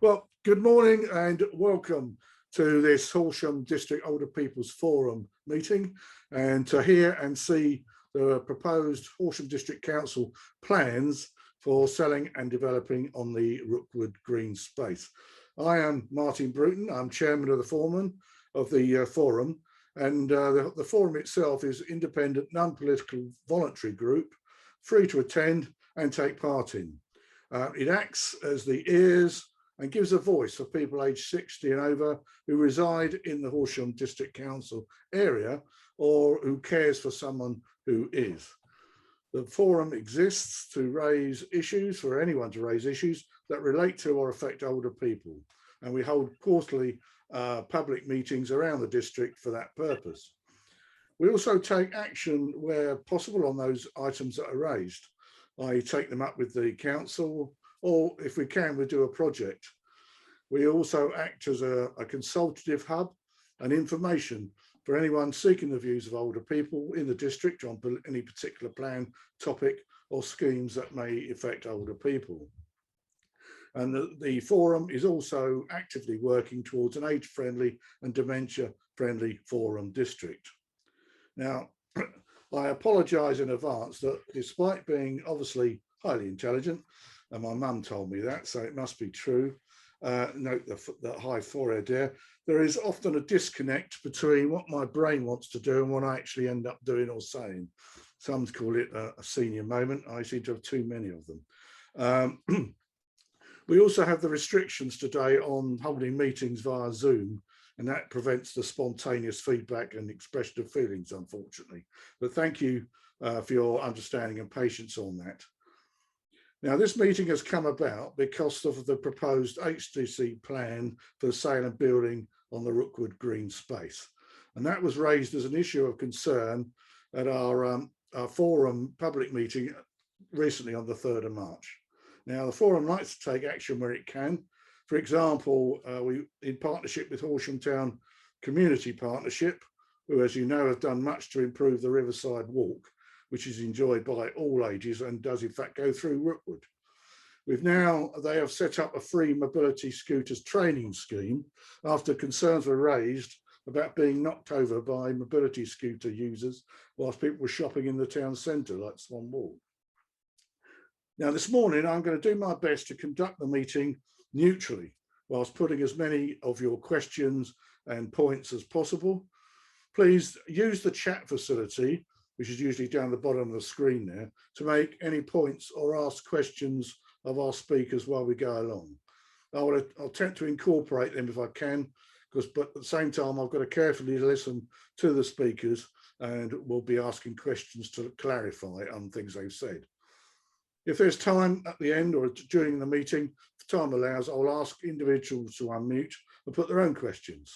Well, good morning and welcome to this Horsham District Older People's Forum meeting, and to hear and see the proposed Horsham District Council plans for selling and developing on the Rookwood green space. I am Martin Bruton. I'm chairman of the forum, and the forum itself is independent, non-political voluntary group, free to attend and take part in. It acts as the ears and gives a voice for people aged 60 and over who reside in the Horsham District Council area or who cares for someone who is. The forum exists to raise issues, for anyone to raise issues that relate to or affect older people. And we hold quarterly public meetings around the district for that purpose. We also take action where possible on those items that are raised. I take them up with the council, or if we can, we do a project. We also act as a consultative hub and information for anyone seeking the views of older people in the district on any particular plan, topic or schemes that may affect older people. And the forum is also actively working towards an age-friendly and dementia-friendly forum district. Now, I apologise in advance that despite being obviously highly intelligent, and my mum told me that, so it must be true, note the high forehead there is often a disconnect between what my brain wants to do and what I actually end up doing or saying. Some call it a senior moment. I seem to have too many of them. We also have the restrictions today on holding meetings via Zoom, and that prevents the spontaneous feedback and expression of feelings, unfortunately. But thank you for your understanding and patience on that. Now, this meeting has come about because of the proposed HDC plan for the sale and building on the Rookwood green space. And that was raised as an issue of concern at our forum public meeting recently on the 3rd of March. Now, the forum likes to take action where it can. For example, we, in partnership with Horsham Town Community Partnership, who, as you know, have done much to improve the Riverside Walk, which is enjoyed by all ages and does in fact go through Rookwood. They have set up a free mobility scooters training scheme after concerns were raised about being knocked over by mobility scooter users whilst people were shopping in the town centre like Swan Wall. Now, this morning, I'm going to do my best to conduct the meeting neutrally whilst putting as many of your questions and points as possible. Please use the chat facility, which is usually down the bottom of the screen there, to make any points or ask questions of our speakers while we go along. I'll attempt to incorporate them if I can, but at the same time, I've got to carefully listen to the speakers and we'll be asking questions to clarify on things they've said. If there's time at the end or during the meeting, if time allows, I'll ask individuals to unmute and put their own questions.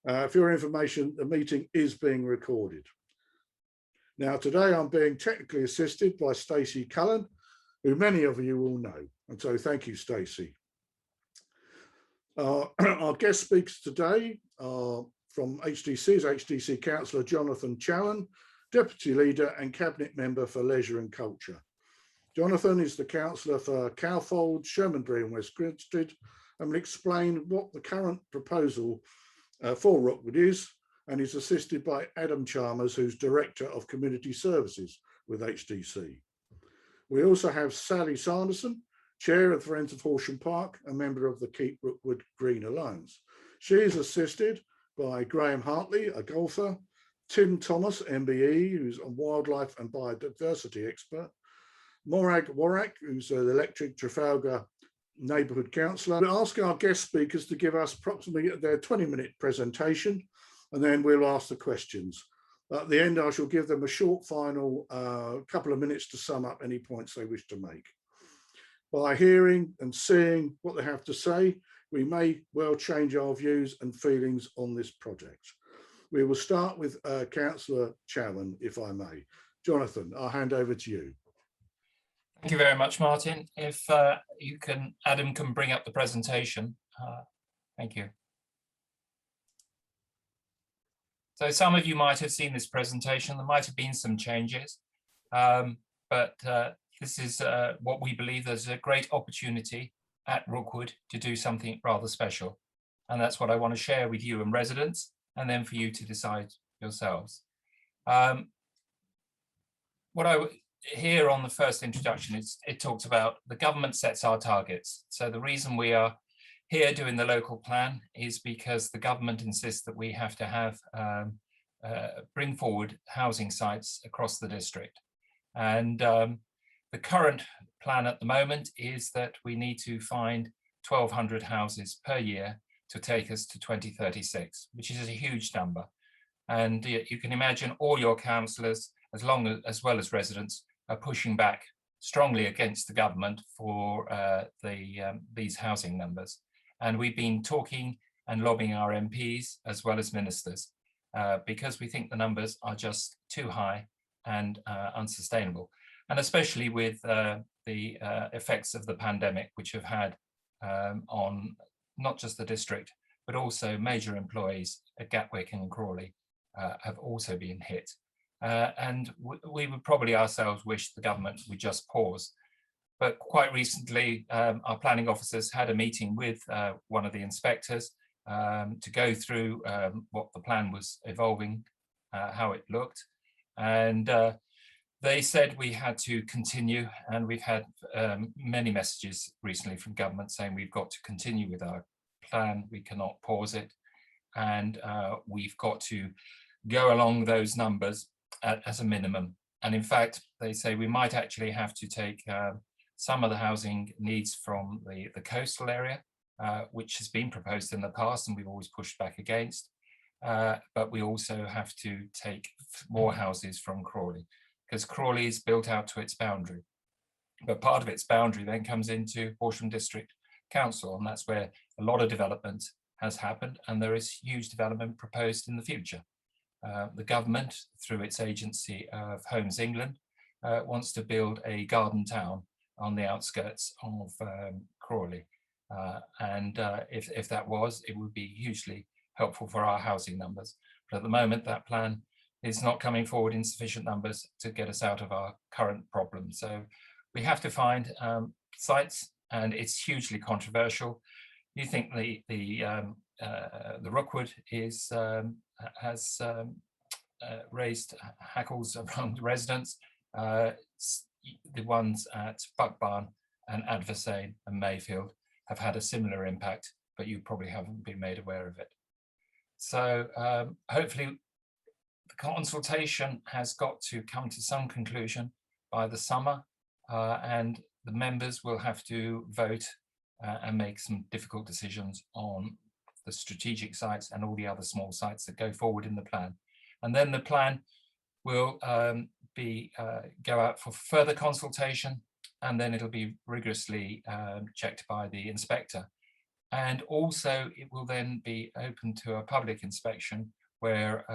For your information, the meeting is being recorded. Now, today I'm being technically assisted by Stacey Cullen, who many of you will know. And so thank you, Stacey. Our guest speakers today are from HDC Councillor Jonathan Chowan, Deputy Leader and Cabinet Member for Leisure and Culture. Jonathan is the councillor for Cowfold, Shermanbury and West Grinstead, and will explain what the current proposal for Rookwood is, and is assisted by Adam Chalmers, who's Director of Community Services with HDC. We also have Sally Sanderson, Chair of the Friends of Horsham Park, a member of the Keep Rookwood Green Alliance. She is assisted by Graham Hartley, a golfer, Tim Thomas, MBE, who's a wildlife and biodiversity expert, Morag Warrack, who's the Electric Trafalgar Neighbourhood Councillor. We'll ask our guest speakers to give us approximately their 20-minute presentation, and then we'll ask the questions. At the end, I shall give them a short final couple of minutes to sum up any points they wish to make. By hearing and seeing what they have to say, we may well change our views and feelings on this project. We will start with Councillor Chowan, if I may. Jonathan, I'll hand over to you. Thank you very much, Martin. If Adam can bring up the presentation. Thank you. So some of you might have seen this presentation. There might have been some changes, but this is what we believe there's a great opportunity at Rookwood to do something rather special. And that's what I want to share with you and residents, and then for you to decide yourselves. What I here on the first introduction is it talks about the government sets our targets. So the reason we are here doing the local plan is because the government insists that we have to have bring forward housing sites across the district. And the current plan at the moment is that we need to find 1,200 houses per year to take us to 2036, which is a huge number. And you can imagine all your councillors, as well as residents, are pushing back strongly against the government for these housing numbers. And we've been talking and lobbying our MPs as well as ministers because we think the numbers are just too high and unsustainable. And especially with the effects of the pandemic, which have had on not just the district, but also major employees at Gatwick and Crawley have also been hit. And we would probably ourselves wish the government would just pause. But quite recently, our planning officers had a meeting with one of the inspectors to go through what the plan was evolving, how it looked. And they said we had to continue, and we've had many messages recently from government saying we've got to continue with our plan, we cannot pause it, and we've got to go along those numbers as a minimum. And in fact, they say we might actually have to take some of the housing needs from the coastal area, which has been proposed in the past and we've always pushed back against. But we also have to take more houses from Crawley, because Crawley is built out to its boundary. But part of its boundary then comes into Horsham District Council, and that's where a lot of development has happened, and there is huge development proposed in the future. The government, through its agency of Homes England, wants to build a garden town on the outskirts of Crawley. If that was, it would be hugely helpful for our housing numbers. But at the moment, that plan is not coming forward in sufficient numbers to get us out of our current problem. So we have to find sites, and it's hugely controversial. You think the Rookwood has raised hackles around residents. The ones at Buckbarn and Adversane and Mayfield have had a similar impact, but you probably haven't been made aware of it. So hopefully the consultation has got to come to some conclusion by the summer, and the members will have to vote and make some difficult decisions on the strategic sites and all the other small sites that go forward in the plan. And then the plan will go out for further consultation, and then it'll be rigorously checked by the inspector. And also it will then be open to a public inspection where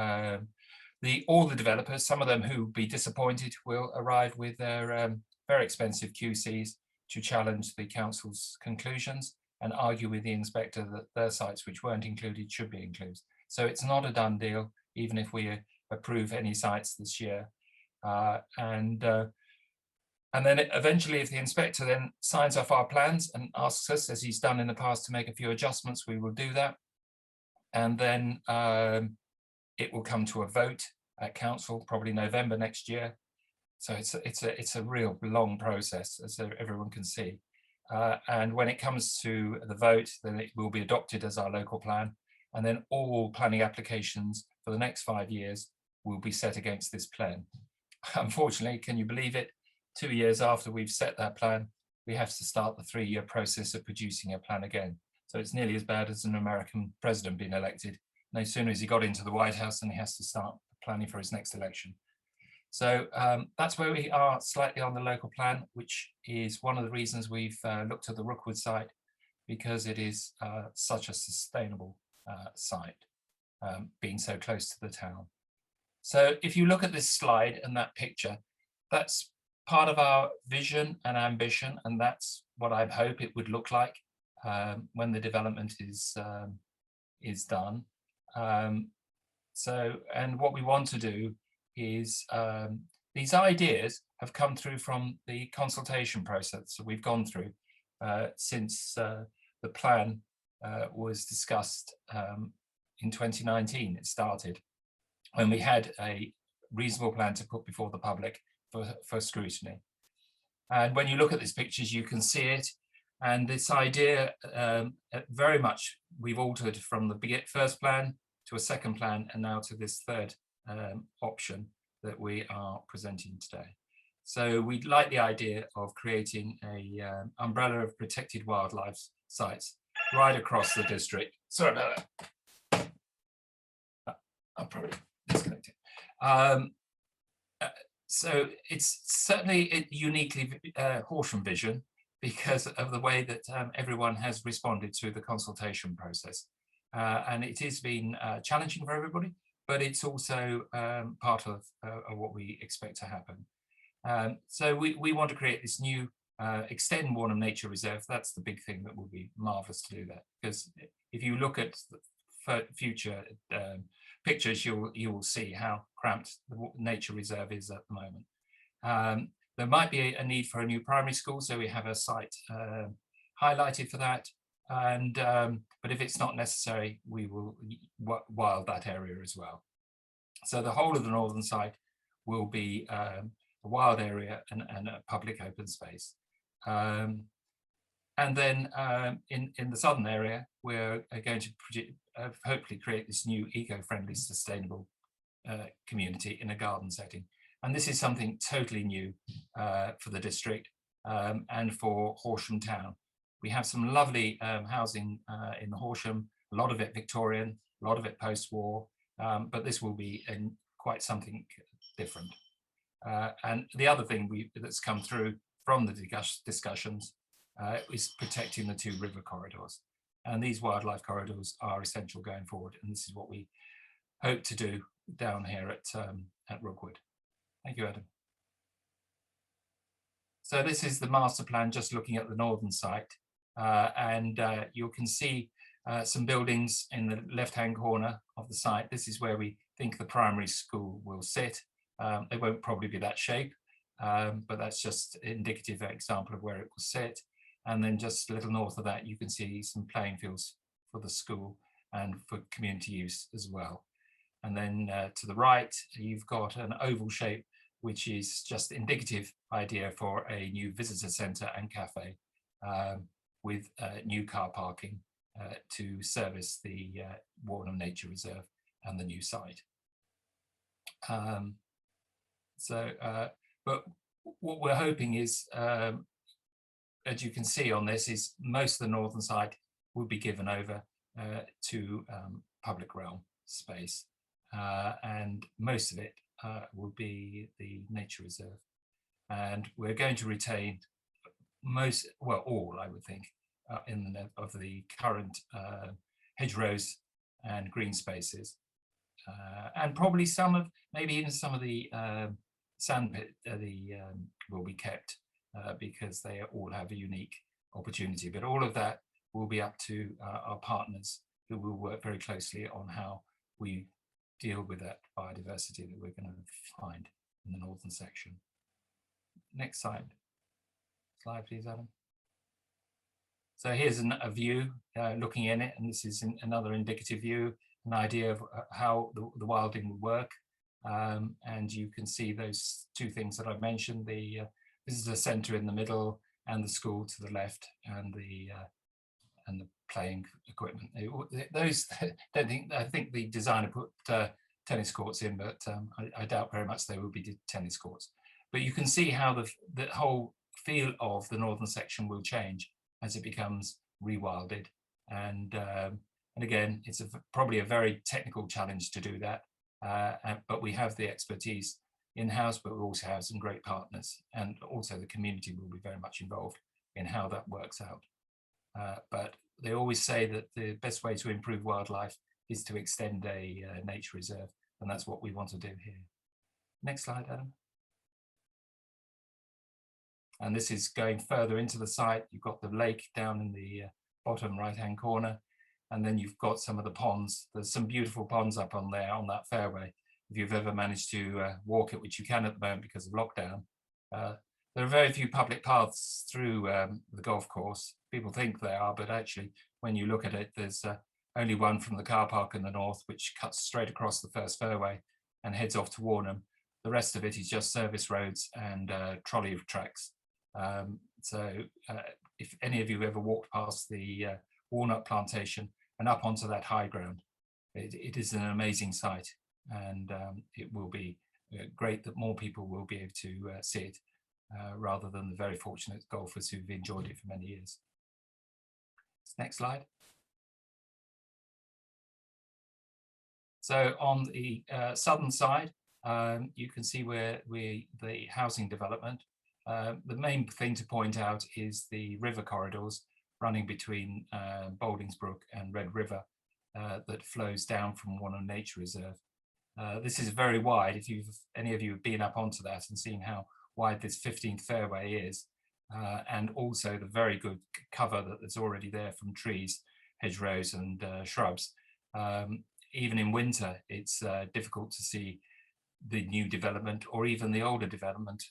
all the developers, some of them who will be disappointed, will arrive with their very expensive QCs to challenge the council's conclusions and argue with the inspector that their sites which weren't included should be included. So it's not a done deal, even if we approve any sites this year. And then eventually, if the inspector then signs off our plans and asks us, as he's done in the past, to make a few adjustments, we will do that. And then it will come to a vote at council, probably November next year. So it's a real long process, as everyone can see. And when it comes to the vote, then it will be adopted as our local plan. And then all planning applications for the next 5 years will be set against this plan. Unfortunately, can you believe it? 2 years after we've set that plan, we have to start the 3-year process of producing a plan again. So it's nearly as bad as an American president being elected. No sooner as he got into the White House than he has to start planning for his next election. So that's where we are slightly on the local plan, which is one of the reasons we've looked at the Rookwood site, because it is such a sustainable site, being so close to the town. So if you look at this slide and that picture, that's part of our vision and ambition, and that's what I hope it would look like when the development is done. And what we want to do is, these ideas have come through from the consultation process that we've gone through. since the plan was discussed in 2019. It started when we had a reasonable plan to put before the public for scrutiny. And when you look at these pictures, you can see it. And this idea, very much, we've altered from the first plan to a second plan, and now to this third option that we are presenting today. So we'd like the idea of creating a umbrella of protected wildlife sites right across the district. Sorry about that. I'll probably disconnect it. So it's certainly uniquely Horsham vision, because of the way that everyone has responded to the consultation process. And it has been challenging for everybody, but it's also part of what we expect to happen. So we want to create this new extend Warnham Nature Reserve. That's the big thing that will be marvellous to do that, because if you look at the future pictures, you will see how cramped the nature reserve is at the moment. There might be a need for a new primary school, so we have a site highlighted for that. And but if it's not necessary, we will wild that area as well. So the whole of the northern side will be a wild area and a public open space. And then in the southern area, we're going to hopefully create this new eco-friendly, sustainable community in a garden setting. And this is something totally new for the district and for Horsham Town. We have some lovely housing in the Horsham, a lot of it Victorian, a lot of it post-war, but this will be quite something different. And the other thing that's come through from the discussions is protecting the two river corridors. And these wildlife corridors are essential going forward. And this is what we hope to do down here at Rookwood. Thank you, Adam. So this is the master plan, just looking at the northern site. And you can see some buildings in the left-hand corner of the site. This is where we think the primary school will sit. They won't probably be that shape, but that's just an indicative example of where it will sit. And then just a little north of that, you can see some playing fields for the school and for community use as well. And then to the right, you've got an oval shape, which is just indicative idea for a new visitor centre and cafe with new car parking to service the Warnham Nature Reserve and the new site. But what we're hoping is, as you can see on this, is most of the northern side will be given over to public realm space, and most of it will be the nature reserve. And we're going to retain all, I would think, of the current hedgerows and green spaces, and probably maybe even some of the sandpit will be kept because they all have a unique opportunity. But all of that will be up to our partners, who will work very closely on how we deal with that biodiversity that we're going to find in the northern section. Next slide, please, Adam. So here's a view looking in it, and this is another indicative view, an idea of how the wilding will work. And you can see those two things that I've mentioned, the visitor centre in the middle and the school to the left, and the playing equipment. I think the designer put tennis courts in, but I doubt very much they will be tennis courts. But you can see how the whole feel of the northern section will change as it becomes rewilded. And again, it's probably a very technical challenge to do that, but we have the expertise in-house, but we also have some great partners, and also the community will be very much involved in how that works out. But they always say that the best way to improve wildlife is to extend a nature reserve, and that's what we want to do here. Next slide, Adam. And this is going further into the site. You've got the lake down in the bottom right-hand corner, and then you've got some of the ponds. There's some beautiful ponds up on there on that fairway. If you've ever managed to walk it, which you can at the moment because of lockdown, There are very few public paths through the golf course. People think there are, but actually, when you look at it, there's only one from the car park in the north, which cuts straight across the first fairway and heads off to Warnham. The rest of it is just service roads and trolley tracks. So if any of you ever walked past the walnut plantation and up onto that high ground, it is an amazing sight, and it will be great that more people will be able to see it, rather than the very fortunate golfers who've enjoyed it for many years. Next slide. So on the southern side, you can see where the housing development. The main thing to point out is the river corridors running between Boldingsbrook and Red River that flows down from Warnham Nature Reserve. This is very wide. If any of you have been up onto that and seen how wide this 15th fairway is, and also the very good cover that's already there from trees, hedgerows and shrubs. Even in winter, it's difficult to see the new development or even the older development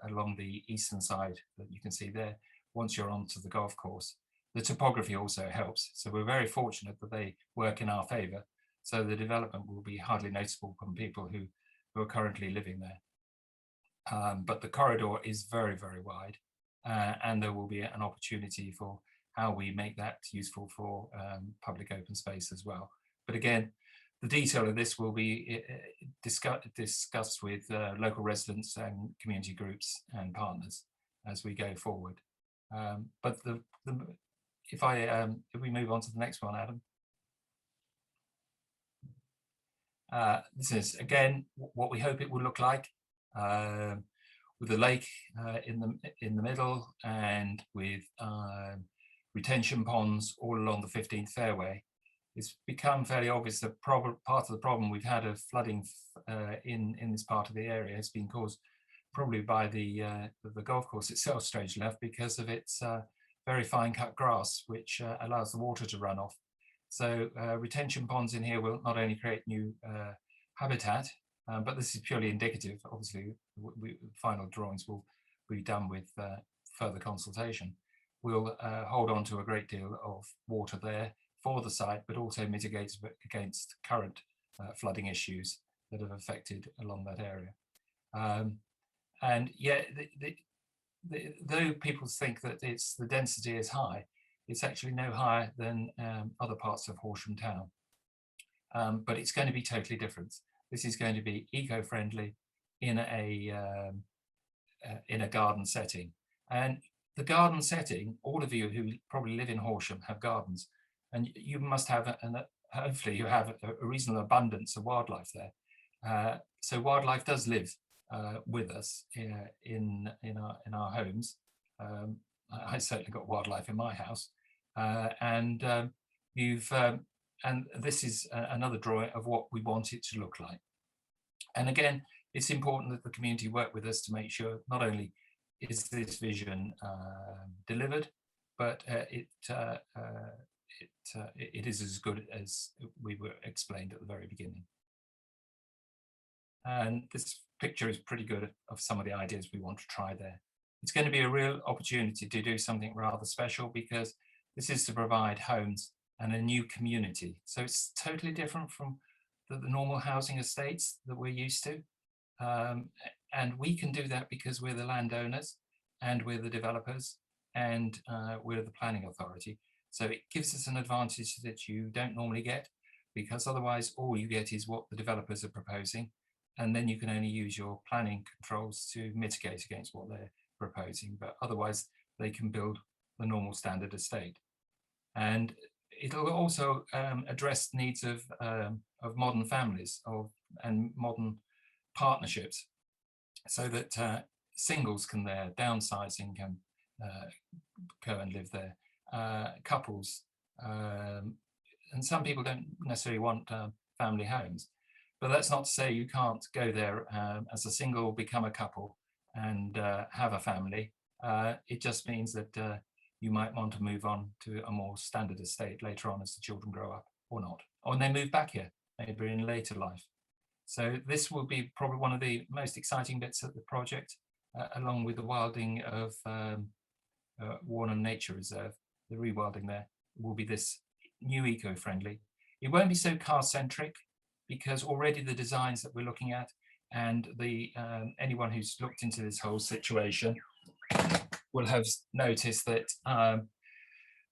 along the eastern side that you can see there once you're onto the golf course. The topography also helps. So we're very fortunate that they work in our favour. So the development will be hardly noticeable from people who are currently living there. But the corridor is very, very wide, and there will be an opportunity for how we make that useful for public open space as well. But again, the detail of this will be discussed with local residents and community groups and partners as we go forward. But if we move on to the next one, Adam. This is again what we hope it will look like, with the lake in the middle, and with retention ponds all along the 15th fairway. It's become fairly obvious that part of the problem we've had of flooding in this part of the area has been caused probably by the golf course itself, strangely enough, because of its very fine cut grass, which allows the water to run off. So retention ponds in here will not only create new habitat, but this is purely indicative. Obviously, final drawings will be done with further consultation. We'll hold on to a great deal of water there for the site, but also mitigates against current flooding issues that have affected along that area. And yet, though people think that the density is high, it's actually no higher than other parts of Horsham Town. But it's going to be totally different. This is going to be eco-friendly in a garden setting. And the garden setting, all of you who probably live in Horsham have gardens, and you must have, hopefully you have a reasonable abundance of wildlife there. So wildlife does live with us in our homes. I certainly got wildlife in my house, and this is another drawing of what we want it to look like. And again, it's important that the community work with us to make sure not only is this vision delivered, but it is as good as we were explained at the very beginning. And this picture is pretty good of some of the ideas we want to try there. It's going to be a real opportunity to do something rather special, because this is to provide homes and a new community. So it's totally different from the normal housing estates that we're used to. And we can do that because we're the landowners and we're the developers and we're the planning authority. So it gives us an advantage that you don't normally get, because otherwise all you get is what the developers are proposing. And then you can only use your planning controls to mitigate against what they're proposing. But otherwise they can build the normal standard estate. And it'll also address needs of modern families and modern partnerships, so that singles can there, downsizing can go and live there, couples, and some people don't necessarily want family homes. But that's not to say you can't go there as a single, become a couple and have a family. It just means that you might want to move on to a more standard estate later on as the children grow up, or not, or they move back here, maybe in later life. So this will be probably one of the most exciting bits of the project. along with the wilding of Warnham Nature Reserve, the rewilding there will be this new eco-friendly. It won't be so car-centric because already the designs that we're looking at and the anyone who's looked into this whole situation will have noticed that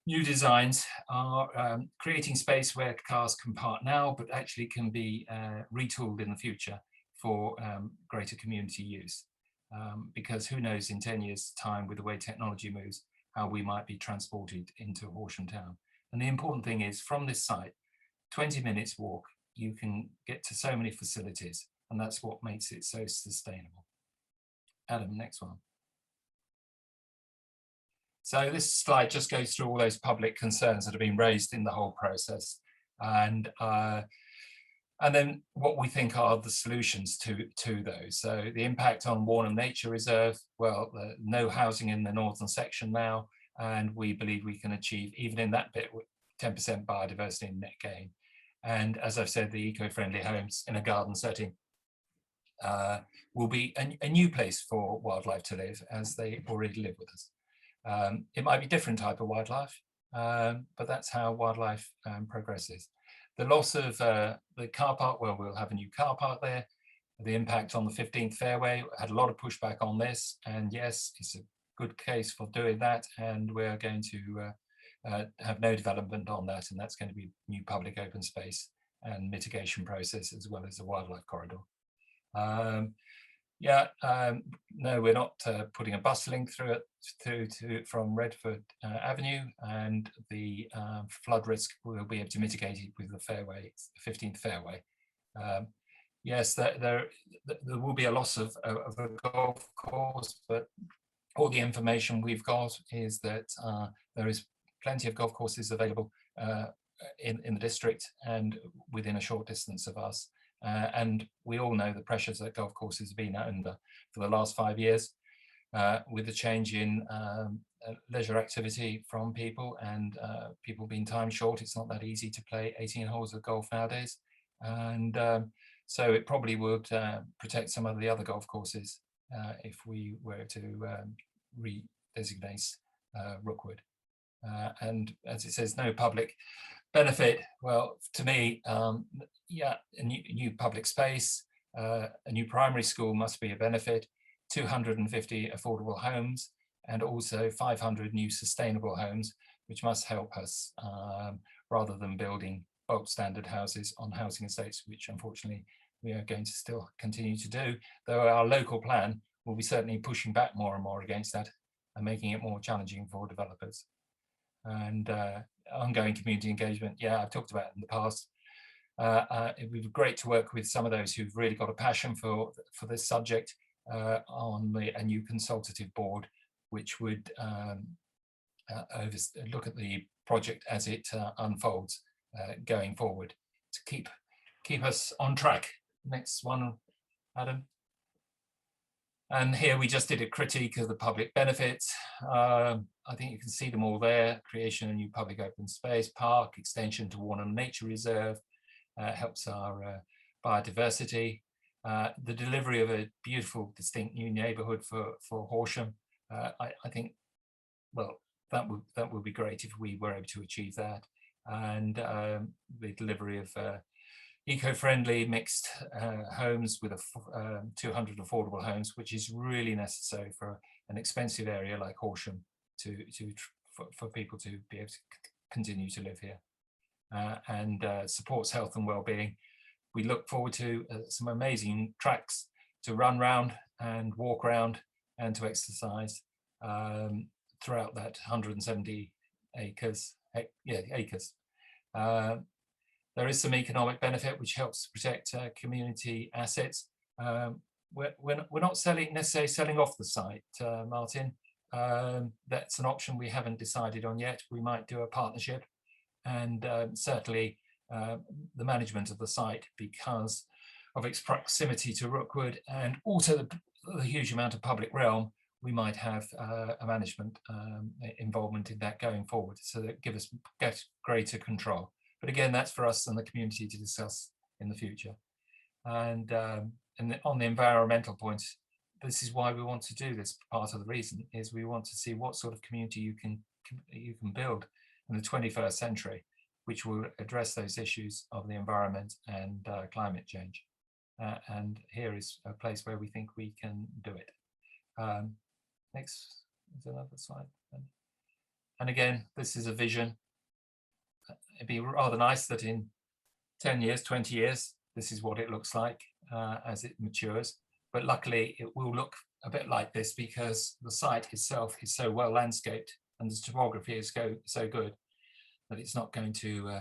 new designs are creating space where cars can park now, but actually can be retooled in the future for greater community use. Because who knows in 10 years' time, with the way technology moves, how we might be transported into Horsham Town. And the important thing is, from this site, 20 minutes walk, you can get to so many facilities, and that's what makes it so sustainable. Adam, next one. So this slide just goes through all those public concerns that have been raised in the whole process, and then what we think are the solutions to those. So the impact on Warnham Nature Reserve, well, no housing in the northern section now, and we believe we can achieve, even in that bit, 10% biodiversity and net gain. And as I've said, the eco-friendly homes in a garden setting will be a new place for wildlife to live, as they already live with us. It might be different type of wildlife, but that's how wildlife progresses. The loss of the car park, well, we'll have a new car park there. The impact on the 15th fairway, had a lot of pushback on this, and yes, it's a good case for doing that, and we're going to have no development on that, and that's going to be new public open space and mitigation process, as well as a wildlife corridor. No, we're not putting a bus link through it from Redford Avenue, and the flood risk will be able to mitigate it with the fairway, the 15th fairway. Yes, there will be a loss of a golf course, but all the information we've got is that there is plenty of golf courses available in the district and within a short distance of us. And we all know the pressures that golf courses have been under for the last 5 years, with the change in leisure activity from people, and people being time short. It's not that easy to play 18 holes of golf nowadays. And so it probably would protect some of the other golf courses if we were to re-designate Rookwood. And as it says, no public benefit. Well, to me, yeah, a new public space, a new primary school must be a benefit, 250 affordable homes, and also 500 new sustainable homes, which must help us rather than building bulk standard houses on housing estates, which unfortunately we are going to still continue to do, though our local plan will be certainly pushing back more and more against that and making it more challenging for developers. And ongoing community engagement, yeah, I've talked about it in the past. It would be great to work with some of those who've really got a passion for this subject on a new consultative board, which would look at the project as it unfolds going forward to keep us on track. Next one, Adam. And here we just did a critique of the public benefits. I think you can see them all there. Creation of new public open space, park, extension to Warnham Nature Reserve, helps our biodiversity. The delivery of a beautiful, distinct new neighbourhood for Horsham. I think, well, that would be great if we were able to achieve that. And the delivery of eco-friendly mixed homes with 200 affordable homes, which is really necessary for an expensive area like Horsham for people to be able to continue to live here, and supports health and well-being. We look forward to some amazing tracks to run round and walk around and to exercise throughout that 170 acres. There is some economic benefit which helps protect community assets. We're not necessarily selling off the site, Martin. That's an option we haven't decided on yet. We might do a partnership, and certainly the management of the site, because of its proximity to Rookwood and also the huge amount of public realm, we might have a management involvement in that going forward, so that get greater control. But again, that's for us and the community to discuss in the future. And on the environmental points, this is why we want to do this. Part of the reason is we want to see what sort of community you can build in the 21st century, which will address those issues of the environment and climate change. And here is a place where we think we can do it. Next is another slide. And again, this is a vision. It'd be rather nice that in 10 years, 20 years, this is what it looks like as it matures. But luckily, it will look a bit like this because the site itself is so well landscaped and the topography is so good that it's not going to,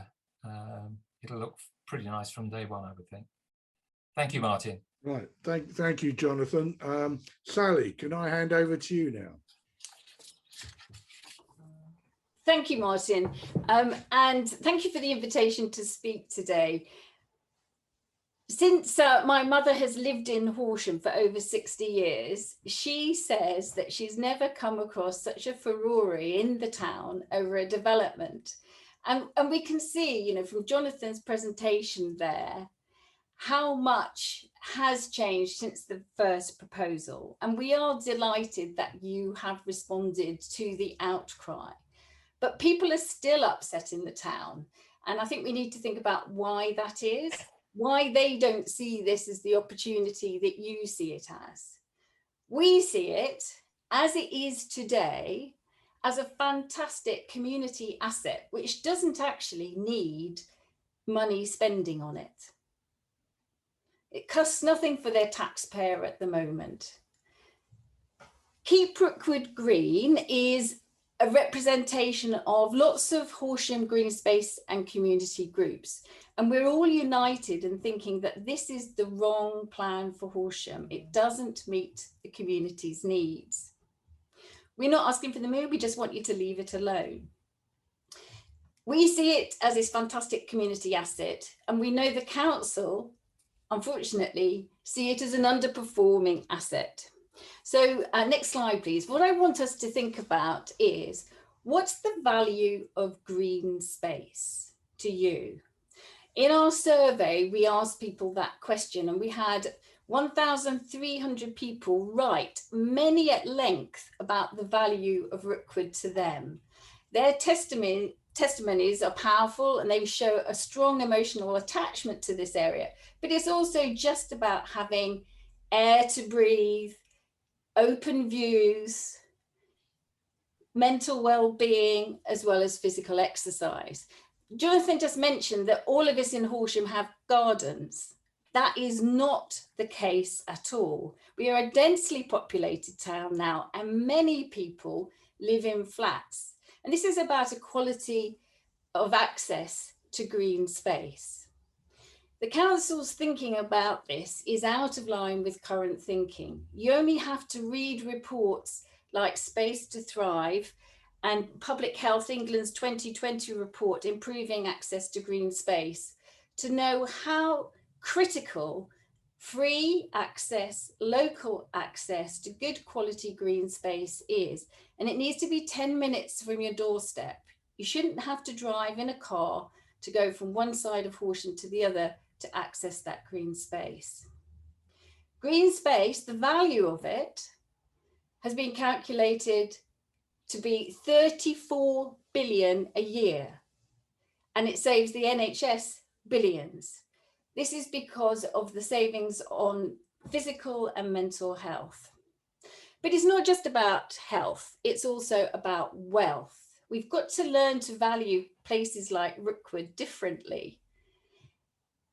it'll look pretty nice from day one, I would think. Thank you, Martin. Right, thank you, Jonathan. Sally, can I hand over to you now? Thank you, Martin. And thank you for the invitation to speak today. Since my mother has lived in Horsham for over 60 years, she says that she's never come across such a furore in the town over a development. And we can see, you know, from Jonathan's presentation there, how much has changed since the first proposal. And we are delighted that you have responded to the outcry. But people are still upset in the town. And I think we need to think about why that is, why they don't see this as the opportunity that you see it as. We see it as it is today as a fantastic community asset, which doesn't actually need money spending on it. It costs nothing for their taxpayer at the moment. Keep Rookwood Green is a representation of lots of Horsham green space and community groups. And we're all united in thinking that this is the wrong plan for Horsham. It doesn't meet the community's needs. We're not asking for the moon, we just want you to leave it alone. We see it as this fantastic community asset, and we know the council, unfortunately, see it as an underperforming asset. So next slide, please. What I want us to think about is, what's the value of green space to you? In our survey, we asked people that question, and we had 1,300 people write, many at length, about the value of Rookwood to them. Their testimonies are powerful and they show a strong emotional attachment to this area, but it's also just about having air to breathe, open views, mental well-being, as well as physical exercise. Jonathan just mentioned that all of us in Horsham have gardens. That is not the case at all. We are a densely populated town now, and many people live in flats. And this is about equality of access to green space. The council's thinking about this is out of line with current thinking. You only have to read reports like Space to Thrive and Public Health England's 2020 report, Improving Access to Green Space, to know how critical free access, local access to good quality green space is. And it needs to be 10 minutes from your doorstep. You shouldn't have to drive in a car to go from one side of Horsham to the other to access that green space. Green space, the value of it has been calculated to be 34 billion a year, and it saves the NHS billions. This is because of the savings on physical and mental health. But it's not just about health, it's also about wealth. We've got to learn to value places like Rookwood differently.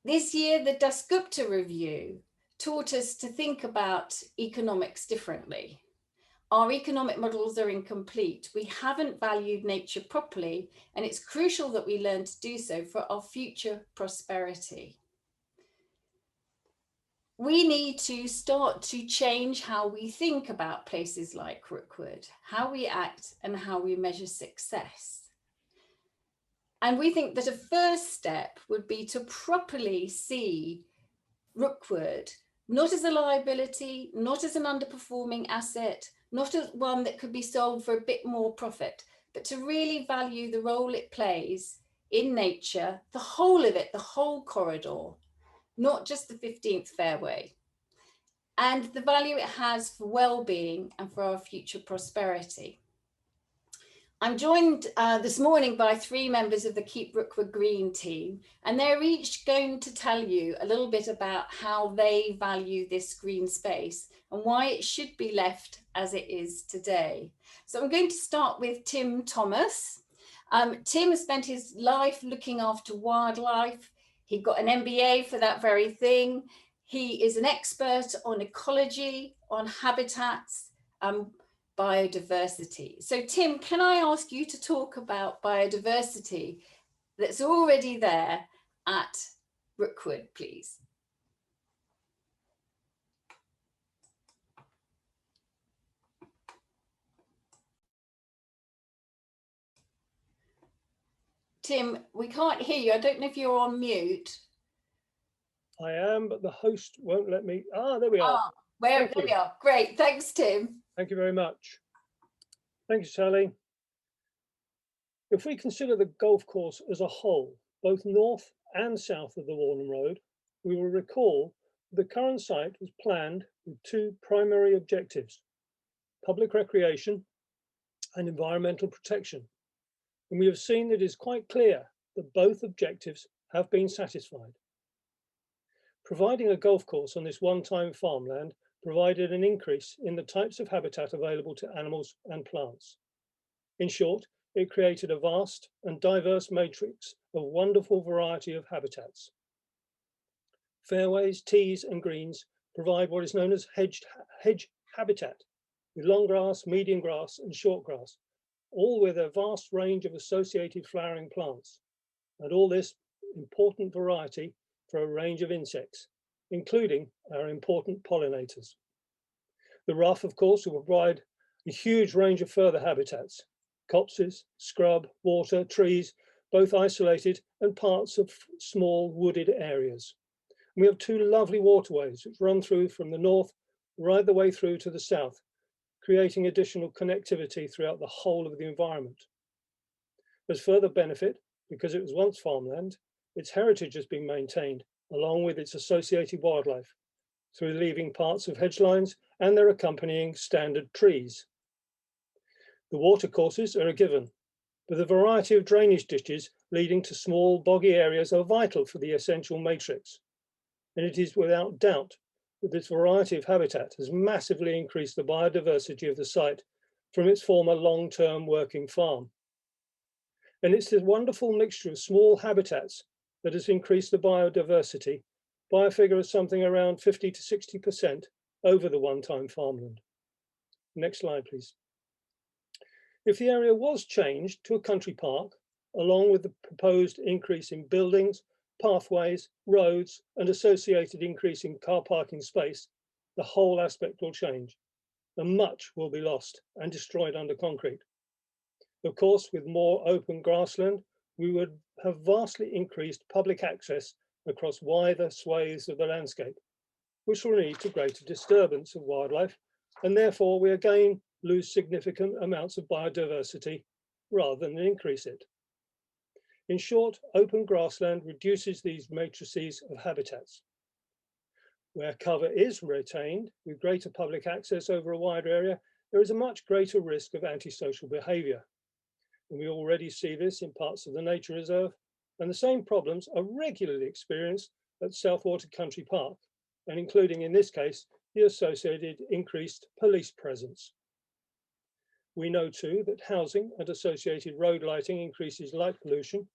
This year, the Dasgupta review taught us to think about economics differently. Our economic models are incomplete. We haven't valued nature properly, and it's crucial that we learn to do so for our future prosperity. We need to start to change how we think about places like Rookwood, how we act and how we measure success. And we think that a first step would be to properly see Rookwood, not as a liability, not as an underperforming asset, not as one that could be sold for a bit more profit, but to really value the role it plays in nature, the whole of it, the whole corridor, not just the 15th fairway. and the value it has for well-being and for our future prosperity. I'm joined this morning by 3 members of the Keep Rookwood Green team, and they're each going to tell you a little bit about how they value this green space and why it should be left as it is today. So I'm going to start with Tim Thomas. Tim has spent his life looking after wildlife. He got an MBA for that very thing. He is an expert on ecology, on habitats, biodiversity. So Tim, can I ask you to talk about biodiversity that's already there at Rookwood, please? Tim, we can't hear you. I don't know if you're on mute. I am, but the host won't let me. Ah, there we are. Ah, there we are. Great. Thanks, Tim. Thank you very much. Thank you, Sally. If we consider the golf course as a whole, both north and south of the Warnham Road, we will recall the current site was planned with 2 primary objectives: public recreation and environmental protection. And we have seen that it is quite clear that both objectives have been satisfied. Providing a golf course on this one-time farmland provided an increase in the types of habitat available to animals and plants. In short, it created a vast and diverse matrix of wonderful variety of habitats. Fairways, tees and greens provide what is known as hedge habitat, with long grass, medium grass and short grass, all with a vast range of associated flowering plants, and all this important variety for a range of insects, including our important pollinators. The rough, of course, will provide a huge range of further habitats: copses, scrub, water, trees, both isolated and parts of small wooded areas. And we have 2 lovely waterways which run through from the north right the way through to the south, creating additional connectivity throughout the whole of the environment. As further benefit, because it was once farmland, its heritage has been maintained, along with its associated wildlife, through leaving parts of hedge lines and their accompanying standard trees. The watercourses are a given, but the variety of drainage ditches leading to small boggy areas are vital for the essential matrix. And it is without doubt that this variety of habitat has massively increased the biodiversity of the site from its former long-term working farm. And it's this wonderful mixture of small habitats that has increased the biodiversity by a figure of something around 50 to 60% over the one-time farmland. Next slide, please. If the area was changed to a country park, along with the proposed increase in buildings, pathways, roads, and associated increase in car parking space, the whole aspect will change, and much will be lost and destroyed under concrete. Of course, with more open grassland, we would have vastly increased public access across wider swathes of the landscape, which will lead to greater disturbance of wildlife, and therefore we again lose significant amounts of biodiversity rather than increase it. In short, open grassland reduces these matrices of habitats. Where cover is retained with greater public access over a wider area, there is a much greater risk of antisocial behaviour. And we already see this in parts of the nature reserve, and the same problems are regularly experienced at Southwater Country Park, and including in this case, the associated increased police presence. We know too that housing and associated road lighting increases light pollution,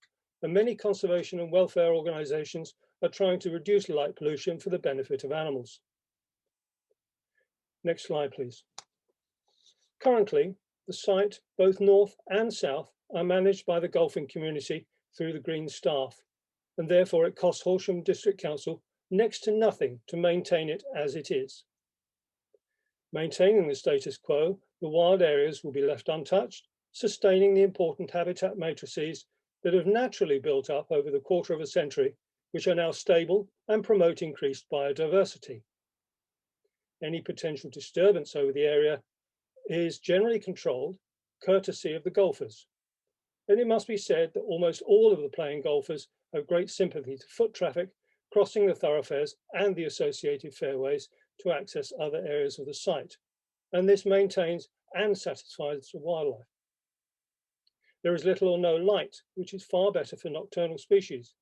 and many conservation and welfare organisations are trying to reduce light pollution for the benefit of animals. Next slide, please. Currently, the site, both north and south, are managed by the golfing community through the Green staff, and therefore it costs Horsham District Council next to nothing to maintain it as it is. Maintaining the status quo, the wild areas will be left untouched, sustaining the important habitat matrices that have naturally built up over the quarter of a century, which are now stable and promote increased biodiversity. Any potential disturbance over the area is generally controlled, courtesy of the golfers. And it must be said that almost all of the playing golfers have great sympathy to foot traffic crossing the thoroughfares and the associated fairways to access other areas of the site, and this maintains and satisfies the wildlife. There is little or no light, which is far better for nocturnal species,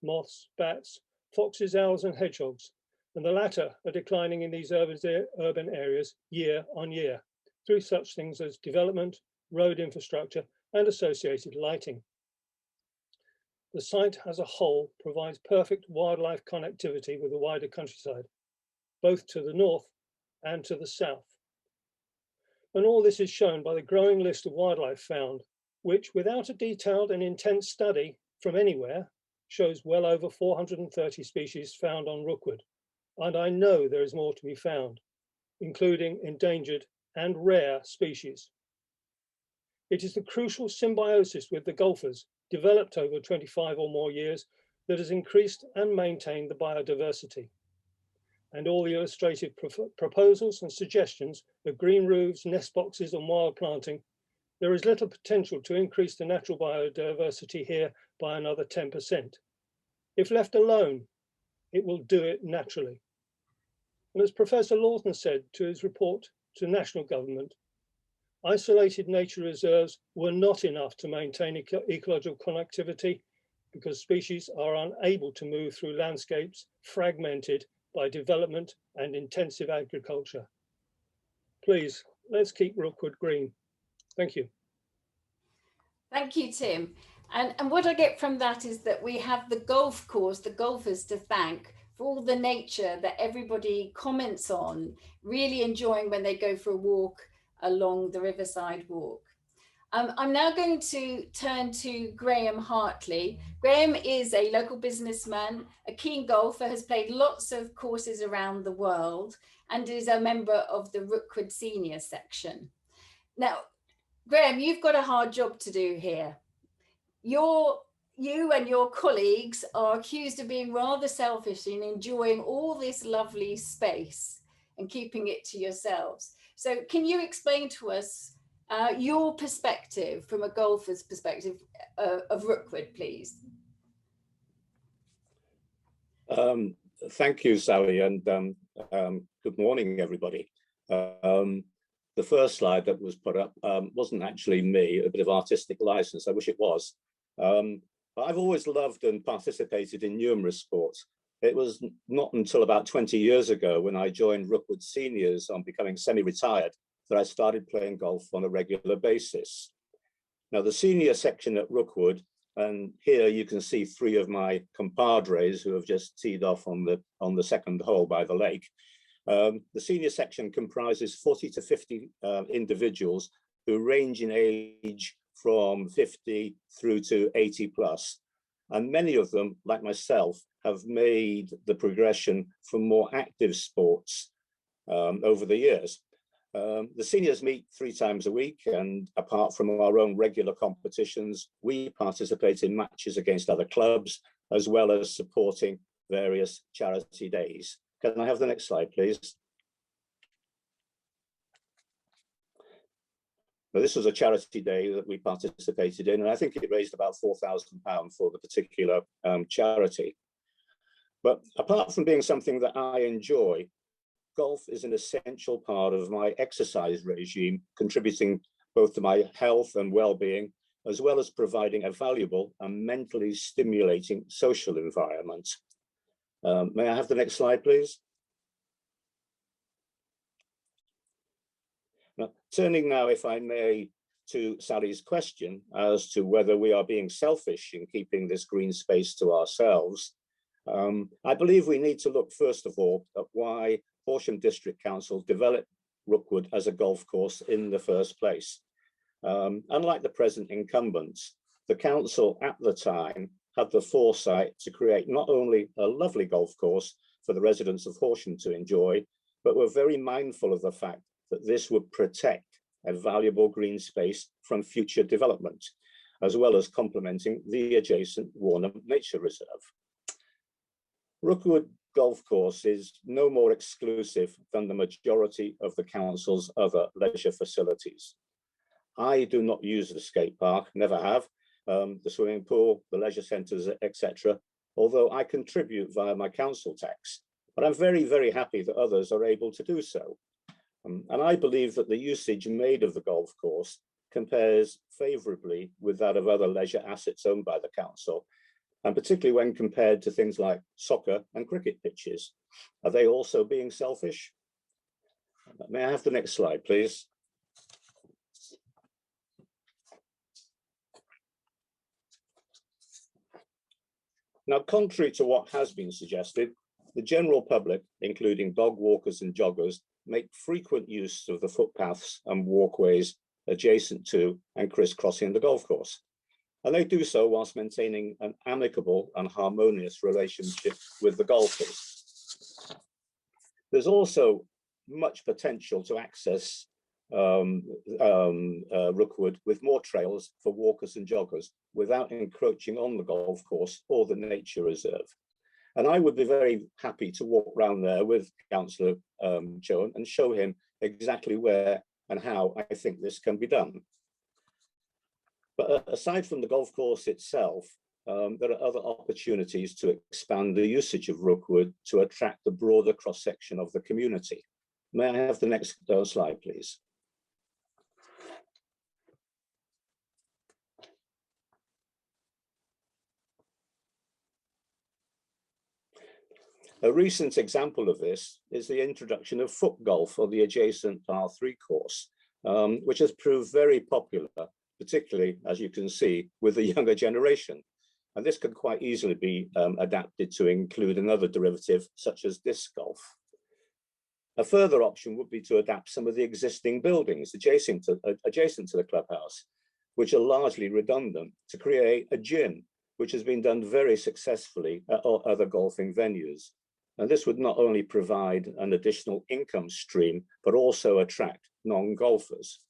moths, bats, foxes, owls and hedgehogs, and the latter are declining in these urban areas year on year through such things as development, road infrastructure and associated lighting. The site as a whole provides perfect wildlife connectivity with the wider countryside, both to the north and to the south. And all this is shown by the growing list of wildlife found, which without a detailed and intense study from anywhere, shows well over 430 species found on Rookwood. And I know there is more to be found, including endangered and rare species. It is the crucial symbiosis with the golfers, developed over 25 or more years, that has increased and maintained the biodiversity. And all the illustrative proposals and suggestions of green roofs, nest boxes and wild planting, there is little potential to increase the natural biodiversity here by another 10%. If left alone, it will do it naturally. And as Professor Lawton said to his report to national government, isolated nature reserves were not enough to maintain ecological connectivity because species are unable to move through landscapes fragmented by development and intensive agriculture. Please, let's keep Rookwood green. Thank you. Thank you, Tim. And what I get from that is that we have the golf course, the golfers to thank for all the nature that everybody comments on, really enjoying when they go for a walk along the Riverside Walk. I'm now going to turn to Graham Hartley. Graham is a local businessman, a keen golfer, has played lots of courses around the world and is a member of the Rookwood senior section. Now, Graham, you've got a hard job to do here. You and your colleagues are accused of being rather selfish in enjoying all this lovely space and keeping it to yourselves. So can you explain to us your perspective from a golfer's perspective of Rookwood, please? Thank you, Sally, and good morning, everybody. The first slide that was put up wasn't actually me, a bit of artistic license. I wish it was. I've always loved and participated in numerous sports. It was not until about 20 years ago when I joined Rookwood Seniors on becoming semi-retired that I started playing golf on a regular basis. Now, the senior section at Rookwood, and here you can see three of my compadres who have just teed off on the second hole by the lake. The senior section comprises 40 to 50 individuals who range in age from 50 through to 80 plus. And many of them, like myself, have made the progression from more active sports over the years. The seniors meet 3 times a week, and apart from our own regular competitions, we participate in matches against other clubs, as well as supporting various charity days. Can I have the next slide, please? Now, this was a charity day that we participated in, and I think it raised about £4,000 for the particular charity. But apart from being something that I enjoy, golf is an essential part of my exercise regime, contributing both to my health and well-being, as well as providing a valuable and mentally stimulating social environment. May I have the next slide, please? Now, turning now, if I may, to Sally's question as to whether we are being selfish in keeping this green space to ourselves, I believe we need to look first of all at why Horsham District Council developed Rookwood as a golf course in the first place. Unlike the present incumbents, the council at the time had the foresight to create not only a lovely golf course for the residents of Horsham to enjoy, but were very mindful of the fact that this would protect a valuable green space from future development, as well as complementing the adjacent Warnham Nature Reserve. Rookwood Golf Course is no more exclusive than the majority of the council's other leisure facilities. I do not use the skate park, never have, the swimming pool, the leisure centres, etc., although I contribute via my council tax But I'm very, very happy that others are able to do so. And I believe that the usage made of the golf course compares favourably with that of other leisure assets owned by the council, and particularly when compared to things like soccer and cricket pitches. Are they also being selfish? May I have the next slide, please? Now, contrary to what has been suggested, the general public, including dog walkers and joggers, make frequent use of the footpaths and walkways adjacent to and crisscrossing the golf course. And they do so whilst maintaining an amicable and harmonious relationship with the golfers. There's also much potential to access Rookwood with more trails for walkers and joggers without encroaching on the golf course or the nature reserve. And I would be very happy to walk around there with Councillor Chowan and show him exactly where and how I think this can be done. But aside from the golf course itself, there are other opportunities to expand the usage of Rookwood to attract the broader cross-section of the community. May I have the next slide, please? A recent example of this is the introduction of foot golf on the adjacent R3 course, which has proved very popular, particularly, as you can see, with the younger generation. And this could quite easily be adapted to include another derivative, such as disc golf. A further option would be to adapt some of the existing buildings adjacent to the clubhouse, which are largely redundant, to create a gym, which has been done very successfully at other golfing venues. And this would not only provide an additional income stream, but also attract non-golfers.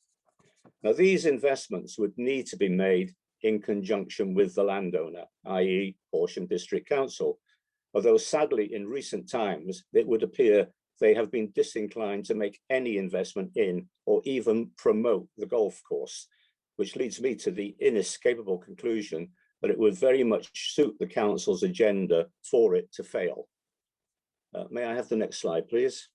Now, these investments would need to be made in conjunction with the landowner, i.e. Horsham District Council, although sadly in recent times, it would appear they have been disinclined to make any investment in or even promote the golf course, which leads me to the inescapable conclusion that it would very much suit the council's agenda for it to fail. May I have the next slide, please?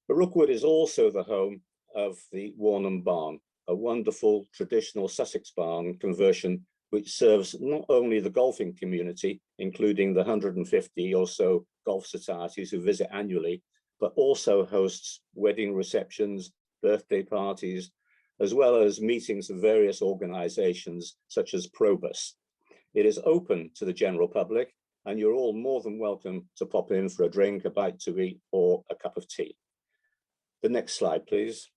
Rookwood is also the home of the Warnham Barn, a wonderful traditional Sussex barn conversion which serves not only the golfing community, including the 150 or so golf societies who visit annually, but also hosts wedding receptions, birthday parties, as well as meetings of various organisations such as Probus. It is open to the general public, and you're all more than welcome to pop in for a drink, a bite to eat, or a cup of tea. The next slide, please.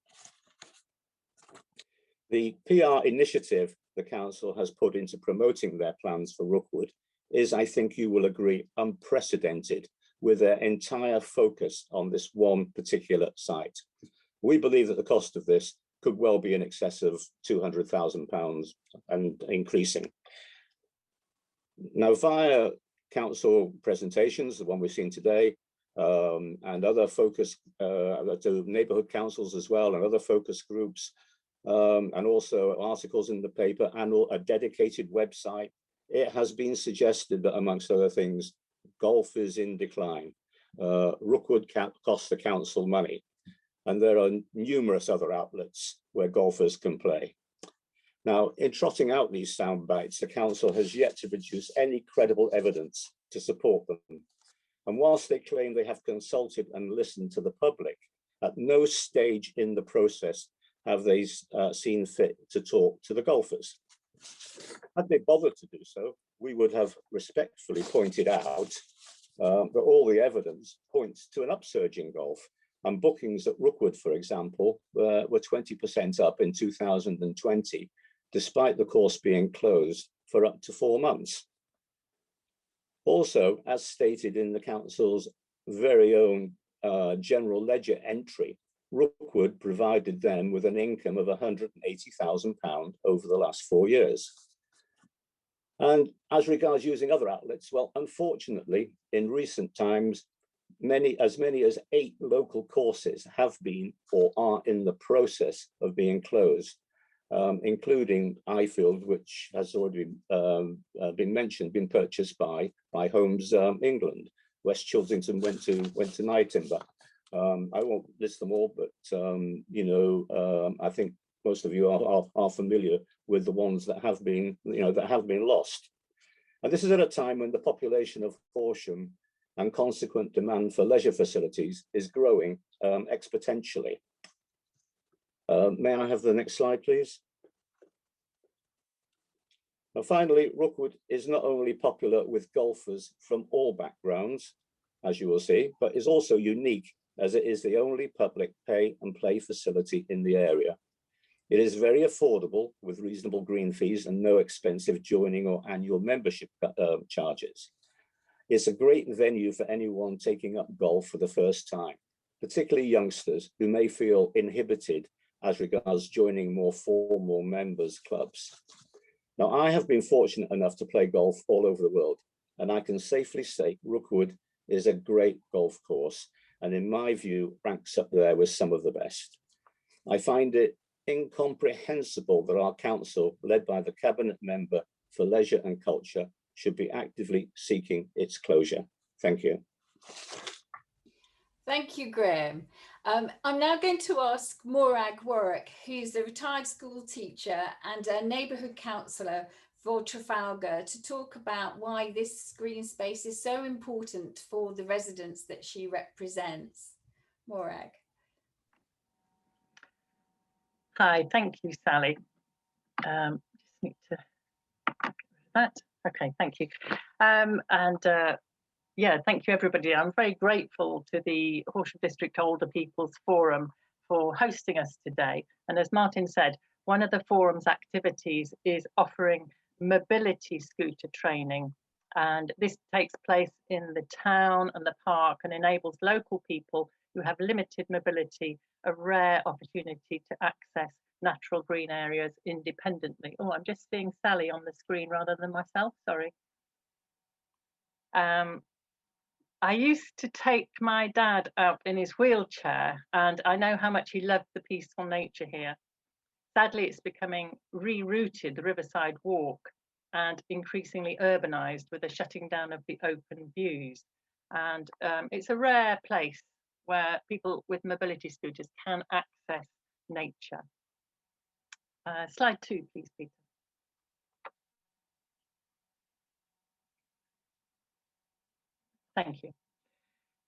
The PR initiative the council has put into promoting their plans for Rookwood is, I think you will agree, unprecedented, with their entire focus on this one particular site. We believe that the cost of this could well be in excess of £200,000 and increasing. Now, via council presentations, the one we've seen today, and other focus to neighbourhood councils as well, and other focus groups, and also articles in the paper and a dedicated website, it has been suggested that, amongst other things, golf is in decline. Rookwood costs the council money, and there are numerous other outlets where golfers can play. Now, in trotting out these sound bites, the council has yet to produce any credible evidence to support them. And whilst they claim they have consulted and listened to the public, at no stage in the process have they seen fit to talk to the golfers. Had they bothered to do so, we would have respectfully pointed out that all the evidence points to an upsurge in golf, and bookings at Rookwood, for example, were 20% up in 2020, despite the course being closed for up to 4 months. Also, as stated in the council's very own general ledger entry, Rookwood provided them with an income of £180,000 over the last 4 years. And as regards using other outlets, well, unfortunately, in recent times, as many as 8 local courses have been or are in the process of being closed. including Ifield, which has already been mentioned, been purchased by Homes England. West Chiltington went to Nightimber. I won't list them all, but you know, I think most of you are familiar with the ones that have been, lost. And this is at a time when the population of Horsham and consequent demand for leisure facilities is growing exponentially. May I have the next slide, please? Now, finally, Rookwood is not only popular with golfers from all backgrounds, as you will see, but is also unique as it is the only public pay and play facility in the area. It is very affordable with reasonable green fees and no expensive joining or annual membership charges. It's a great venue for anyone taking up golf for the first time, particularly youngsters who may feel inhibited as regards joining more formal members clubs. Now, I have been fortunate enough to play golf all over the world, and I can safely say Rookwood is a great golf course, and in my view, ranks up there with some of the best. I find it incomprehensible that our council, led by the Cabinet Member for Leisure and Culture, should be actively seeking its closure. Thank you. Thank you, Graham. I'm now going to ask Morag Warwick, who's a retired school teacher and a neighbourhood councillor for Trafalgar, to talk about why this green space is so important for the residents that she represents. Morag. Hi, thank you, Sally. Just need to get rid of that. Okay, thank you. Yeah, thank you, everybody. I'm very grateful to the Horsham District Older People's Forum for hosting us today. And as Martin said, one of the forum's activities is offering mobility scooter training. And this takes place in the town and the park and enables local people who have limited mobility a rare opportunity to access natural green areas independently. Oh, I'm just seeing Sally on the screen rather than myself, sorry. I used to take my dad out in his wheelchair, and I know how much he loved the peaceful nature here. Sadly, it's becoming rerouted, the Riverside Walk, and increasingly urbanised with the shutting down of the open views. And it's a rare place where people with mobility scooters can access nature. Slide 2, please, Peter. Thank you.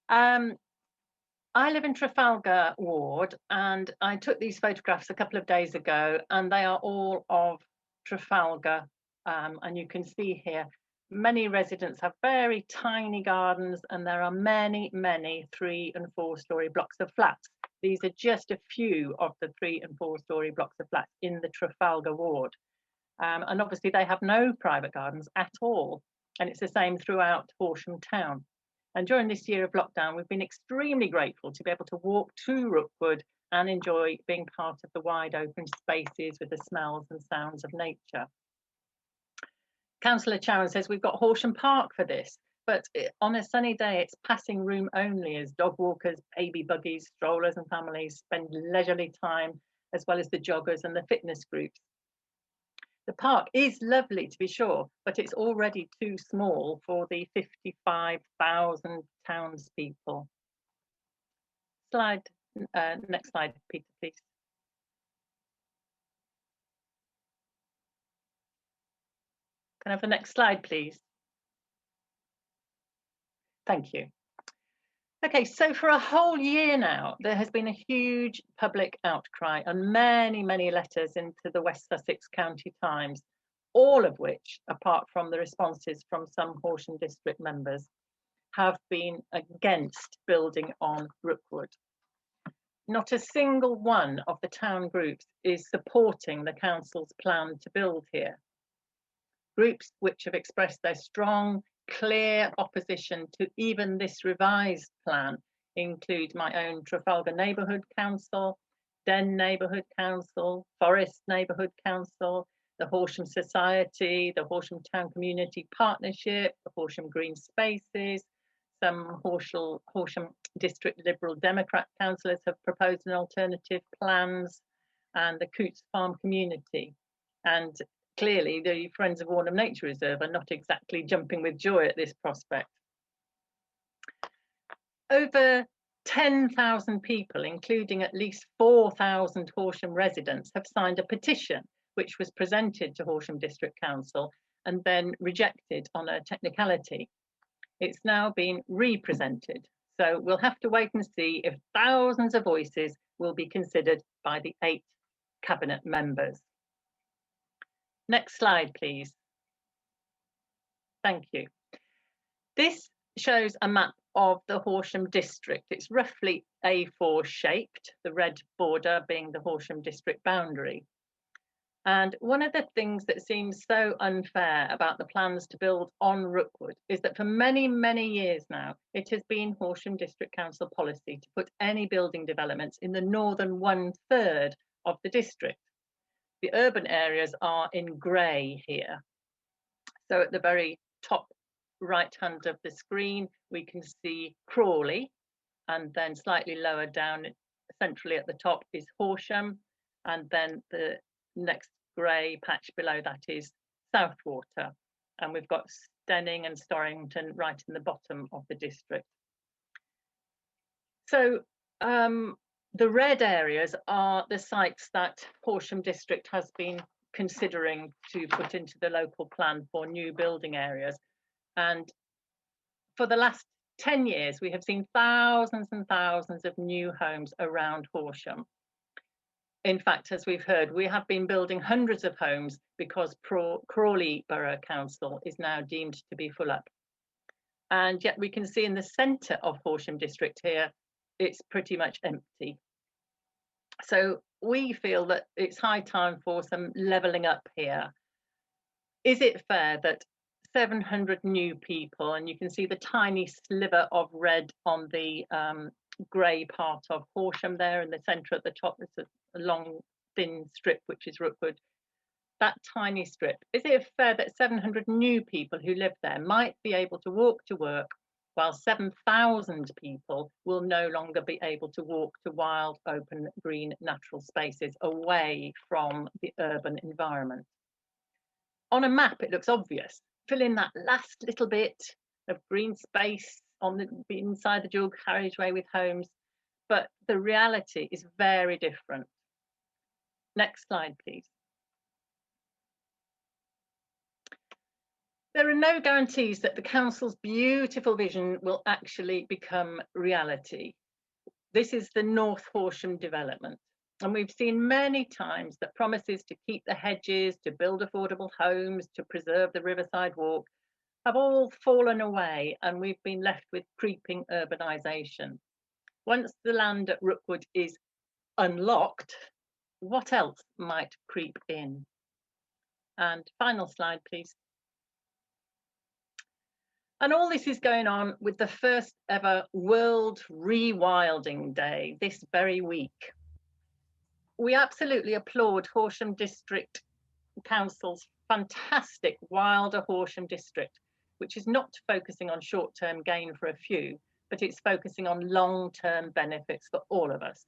I live in Trafalgar Ward, and I took these photographs a couple of days ago, and they are all of Trafalgar. And you can see here, many residents have very tiny gardens, and there are many, many 3- and 4-storey blocks of flats. These are just a few of the 3- and 4-storey blocks of flats in the Trafalgar Ward. And obviously they have no private gardens at all. And it's the same throughout Horsham Town. And during this year of lockdown, we've been extremely grateful to be able to walk to Rookwood and enjoy being part of the wide open spaces with the smells and sounds of nature. Councillor Chowan says we've got Horsham Park for this, but on a sunny day, it's passing room only as dog walkers, baby buggies, strollers and families spend leisurely time, as well as the joggers and the fitness groups. The park is lovely, to be sure, but it's already too small for the 55,000 townspeople. Next slide, Peter, please. Can I have the next slide, please? Thank you. Okay, so for a whole year now, there has been a huge public outcry and many, many letters into the West Sussex County Times, all of which, apart from the responses from some Horsham District members, have been against building on Rookwood. Not a single one of the town groups is supporting the council's plan to build here. Groups which have expressed their strong, clear opposition to even this revised plan include my own Trafalgar Neighbourhood Council, Den Neighbourhood Council, Forest Neighbourhood Council, the Horsham Society, the Horsham Town Community Partnership, the Horsham Green Spaces. Some Horsham District Liberal Democrat councillors have proposed an alternative plans. and the Coots Farm community. And clearly the Friends of Warnham Nature Reserve are not exactly jumping with joy at this prospect. Over 10,000 people, including at least 4,000 Horsham residents, have signed a petition which was presented to Horsham District Council and then rejected on a technicality. It's now been re-presented, so we'll have to wait and see if thousands of voices will be considered by the 8 cabinet members. Next slide, please. Thank you. This shows a map of the Horsham district. It's roughly A4 shaped, the red border being the Horsham district boundary. And one of the things that seems so unfair about the plans to build on Rookwood is that for many, many years now, it has been Horsham District Council policy to put any building developments in the northern 1/3 of the district. The urban areas are in grey here. So at the very top right hand of the screen, we can see Crawley, and then slightly lower down, centrally at the top, is Horsham, and then the next grey patch below that is Southwater, and we've got Stenning and Storrington right in the bottom of the district. So the red areas are the sites that Horsham District has been considering to put into the local plan for new building areas. And for the last 10 years, we have seen thousands and thousands of new homes around Horsham. In fact, as we've heard, we have been building hundreds of homes because Crawley Borough Council is now deemed to be full up. And yet we can see in the centre of Horsham District here, it's pretty much empty. So we feel that it's high time for some levelling up here. Is it fair that 700 new people, and you can see the tiny sliver of red on the grey part of Horsham there in the centre at the top, there's a long thin strip which is Rookwood, that tiny strip. Is it fair that 700 new people who live there might be able to walk to work while 7,000 people will no longer be able to walk to wild, open, green, natural spaces away from the urban environment? On a map, it looks obvious. Fill in that last little bit of green space on the inside the dual carriageway with homes, but the reality is very different. Next slide, please. There are no guarantees that the council's beautiful vision will actually become reality. This is the North Horsham development, and we've seen many times that promises to keep the hedges, to build affordable homes, to preserve the Riverside Walk have all fallen away, and we've been left with creeping urbanisation. Once the land at Rookwood is unlocked, what else might creep in? And final slide, please. And all this is going on with the first ever World Rewilding Day this very week. We absolutely applaud Horsham District Council's fantastic Wilder Horsham District, which is not focusing on short-term gain for a few, but it's focusing on long-term benefits for all of us.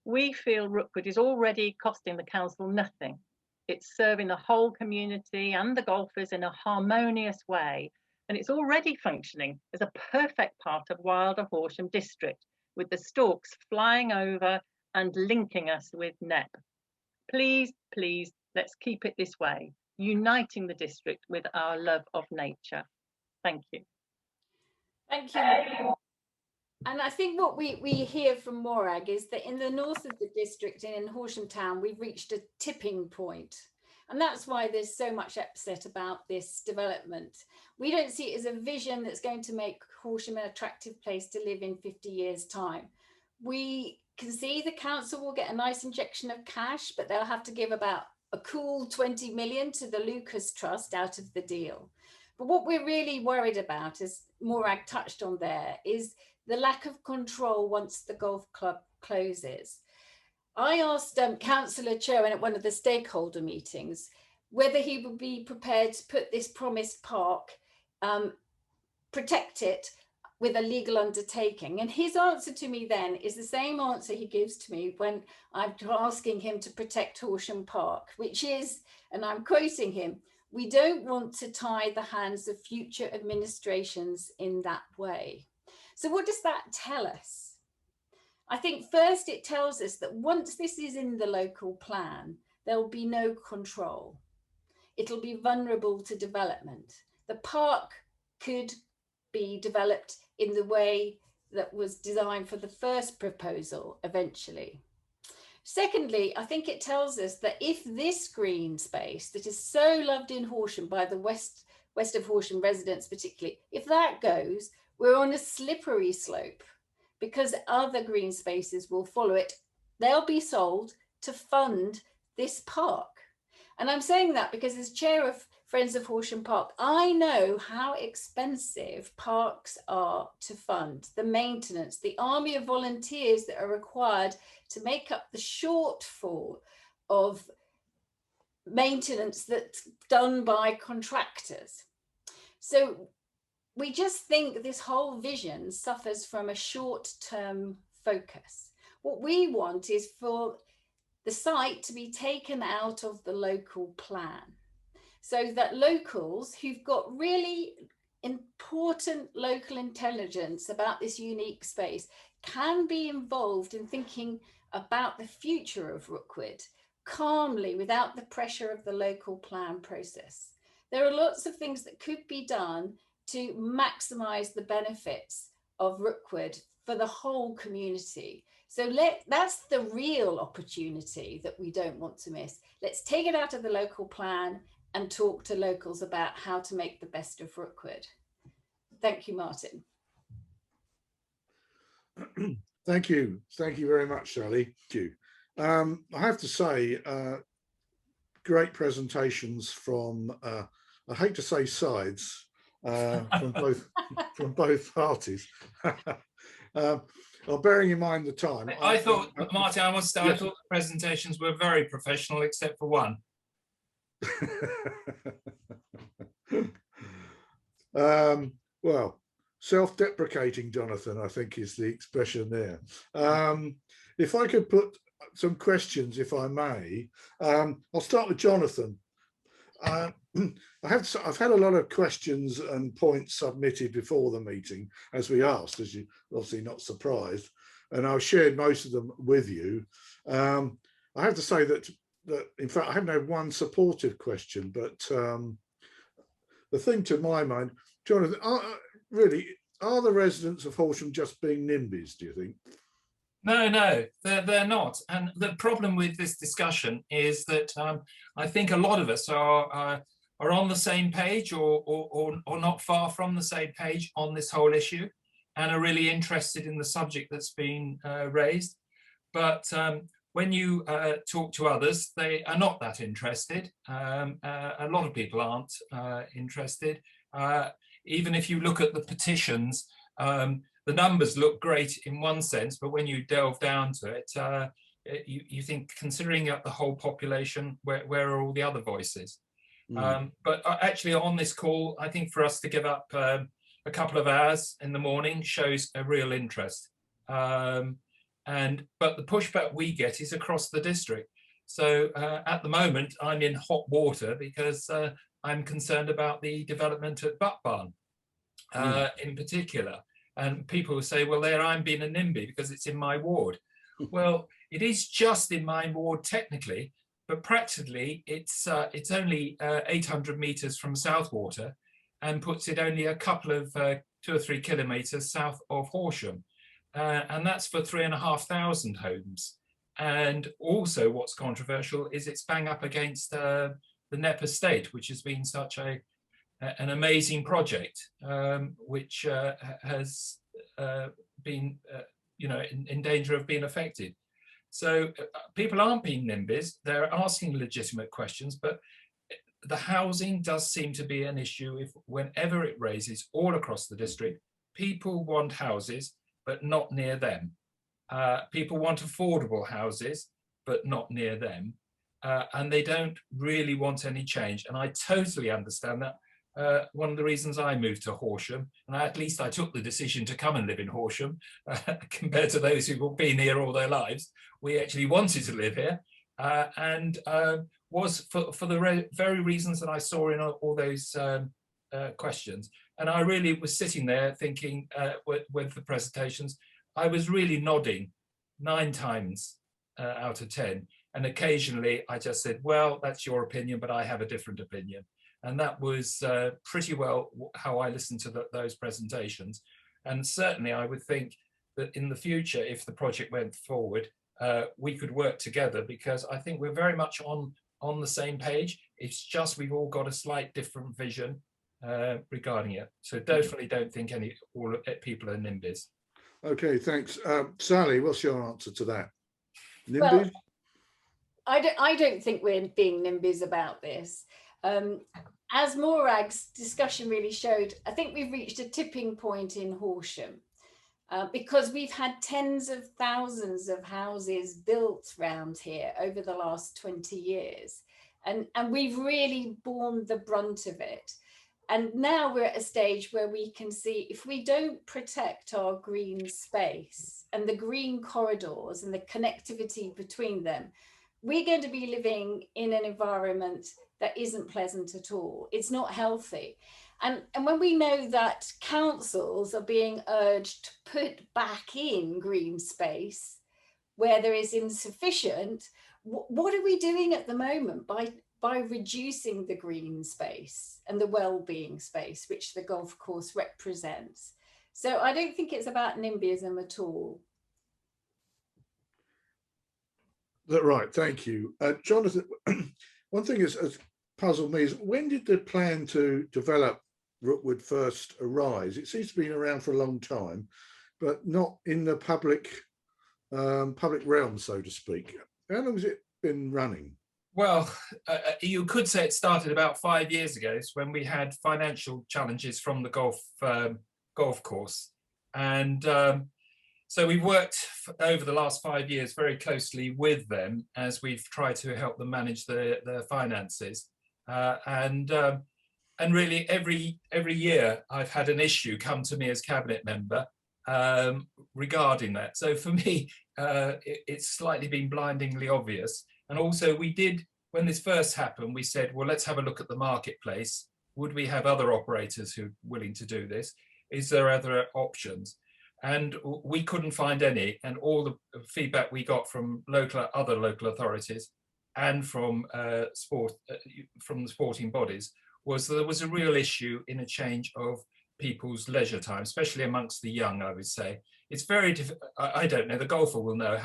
We feel Rookwood is already costing the council nothing. It's serving the whole community and the golfers in a harmonious way, and it's already functioning as a perfect part of Wilder Horsham District, with the stalks flying over and linking us with Knepp. Please, please, let's keep it this way, uniting the district with our love of nature. Thank you. Thank you. And I think what we hear from Morag is that in the north of the district and in Horsham Town, we've reached a tipping point. And that's why there's so much upset about this development. We don't see it as a vision that's going to make Horsham an attractive place to live in 50 years' time. We can see the council will get a nice injection of cash, but they'll have to give about a cool 20 million to the Lucas Trust out of the deal. But what we're really worried about, as Morag touched on there, is the lack of control once the golf club closes. I asked Councillor Cherwin at one of the stakeholder meetings whether he would be prepared to put this promised park, protect it with a legal undertaking. And his answer to me then is the same answer he gives to me when I'm asking him to protect Horsham Park, which is, and I'm quoting him, "We don't want to tie the hands of future administrations in that way." So what does that tell us? I think first it tells us that once this is in the local plan, there'll be no control. It'll be vulnerable to development. The park could be developed in the way that was designed for the first proposal eventually. Secondly, I think it tells us that if this green space that is so loved in Horsham by the west of Horsham residents particularly, if that goes, we're on a slippery slope because other green spaces will follow it. They'll be sold to fund this park. And I'm saying that because as chair of Friends of Horsham Park, I know how expensive parks are to fund, the maintenance, the army of volunteers that are required to make up the shortfall of maintenance that's done by contractors. So we just think this whole vision suffers from a short-term focus. What we want is for the site to be taken out of the local plan so that locals who've got really important local intelligence about this unique space can be involved in thinking about the future of Rookwood calmly without the pressure of the local plan process. There are lots of things that could be done to maximise the benefits of Rookwood for the whole community. So that's the real opportunity that we don't want to miss. Let's take it out of the local plan and talk to locals about how to make the best of Rookwood. Thank you, Martin. Thank you. Thank you very much, Sally. Thank you. I have to say, great presentations from, I hate to say sides, from both parties. Well, bearing in mind the time. I thought, Martin, I must say, yes. I thought the presentations were very professional, except for one. Well, self-deprecating, Jonathan, I think is the expression there. If I could put some questions, if I may, I'll start with Jonathan. I've had a lot of questions and points submitted before the meeting, as we asked, as you're obviously not surprised, and I've shared most of them with you. I have to say that in fact, I haven't had one supportive question, but the thing to my mind, Jonathan, are the residents of Horsham just being NIMBYs, do you think? No, they're not. And the problem with this discussion is that I think a lot of us are on the same page or not far from the same page on this whole issue and are really interested in the subject that's been raised. But when you talk to others, they are not that interested. A lot of people aren't interested. Even if you look at the petitions, the numbers look great in one sense, but when you delve down to it, you think, considering the whole population, where are all the other voices? But actually on this call, I think for us to give up a couple of hours in the morning shows a real interest. But the pushback we get is across the district. So at the moment, I'm in hot water because I'm concerned about the development at Butt Barn in particular. And people will say, well, there I'm being a NIMBY because it's in my ward. Well, it is just in my ward technically, but practically it's only 800 metres from Southwater and puts it only a couple of 2 or 3 kilometres south of Horsham. And that's for 3,500 homes. And also what's controversial is it's bang up against the NEP estate, which has been such an amazing project, which has been, in danger of being affected. So people aren't being NIMBYs, they're asking legitimate questions, but the housing does seem to be an issue whenever it raises all across the district. People want houses, but not near them. People want affordable houses, but not near them. And they don't really want any change. And I totally understand that. one of the reasons I moved to Horsham, and at least I took the decision to come and live in Horsham, compared to those who've been here all their lives. We actually wanted to live here, and was for the very reasons that I saw in all those questions. And I really was sitting there thinking, with the presentations, I was really nodding 9 times out of 10. And occasionally I just said, well, that's your opinion, but I have a different opinion. And that was pretty well how I listened to those presentations. And certainly I would think that in the future, if the project went forward, we could work together, because I think we're very much on the same page. It's just we've all got a slight different vision regarding it. So definitely don't think all people are NIMBYs. Okay, thanks. Sally, what's your answer to that? NIMBYs? Well, I don't think we're being NIMBYs about this. As Morag's discussion really showed, I think we've reached a tipping point in Horsham, because we've had tens of thousands of houses built around here over the last 20 years. And we've really borne the brunt of it. And now we're at a stage where we can see, if we don't protect our green space and the green corridors and the connectivity between them, we're going to be living in an environment that isn't pleasant at all. It's not healthy. And when we know that councils are being urged to put back in green space where there is insufficient, what are we doing at the moment by reducing the green space and the well-being space which the golf course represents? So I don't think it's about NIMBYism at all. Right, thank you. Jonathan, one thing has puzzled me is, when did the plan to develop Rookwood first arise? It seems to be around for a long time, but not in the public realm, so to speak. How long has it been running? Well, you could say it started about 5 years ago. It's when we had financial challenges from the golf course. And so we've worked over the last 5 years very closely with them as we've tried to help them manage their finances. And really every year I've had an issue come to me as cabinet member regarding that. So for me, it's slightly been blindingly obvious. And also we did, when this first happened, we said, well, let's have a look at the marketplace. Would we have other operators who are willing to do this? Is there other options? And we couldn't find any. And all the feedback we got from other local authorities and from the sporting bodies was that there was a real issue in a change of people's leisure time, especially amongst the young, I would say. It's very difficult. I don't know, the golfer will know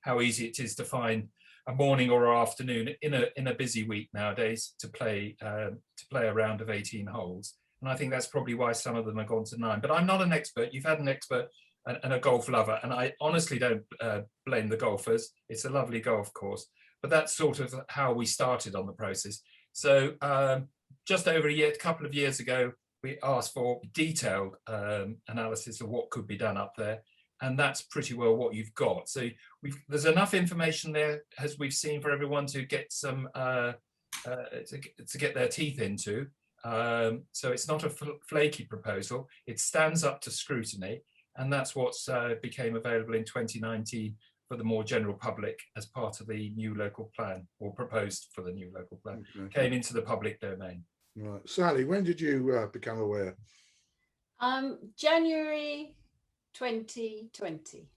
how easy it is to find a morning or an afternoon in a busy week nowadays to play a round of 18 holes. And I think that's probably why some of them have gone to 9. But I'm not an expert. You've had an expert and a golf lover, and I honestly don't blame the golfers. It's a lovely golf course. But that's sort of how we started on the process. So just over a couple of years ago, we asked for detailed analysis of what could be done up there. And that's pretty well what you've got. So there's enough information there, as we've seen, for everyone to get some to get their teeth into. So it's not a flaky proposal. It stands up to scrutiny, and that's what became available in 2019 for the more general public as part of the new local plan, or proposed for the new local plan. Okay. Came into the public domain. Right, Sally, when did you become aware? January 2020,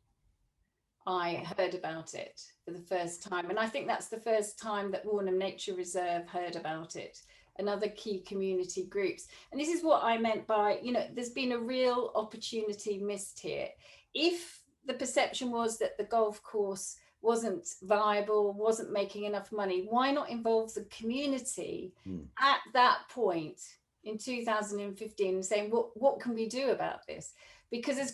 I heard about it for the first time, and I think that's the first time that Warnham Nature Reserve heard about it, and other key community groups. And this is what I meant by, there's been a real opportunity missed here. If the perception was that the golf course wasn't viable, wasn't making enough money, why not involve the community at that point in 2015, saying, what can we do about this? Because as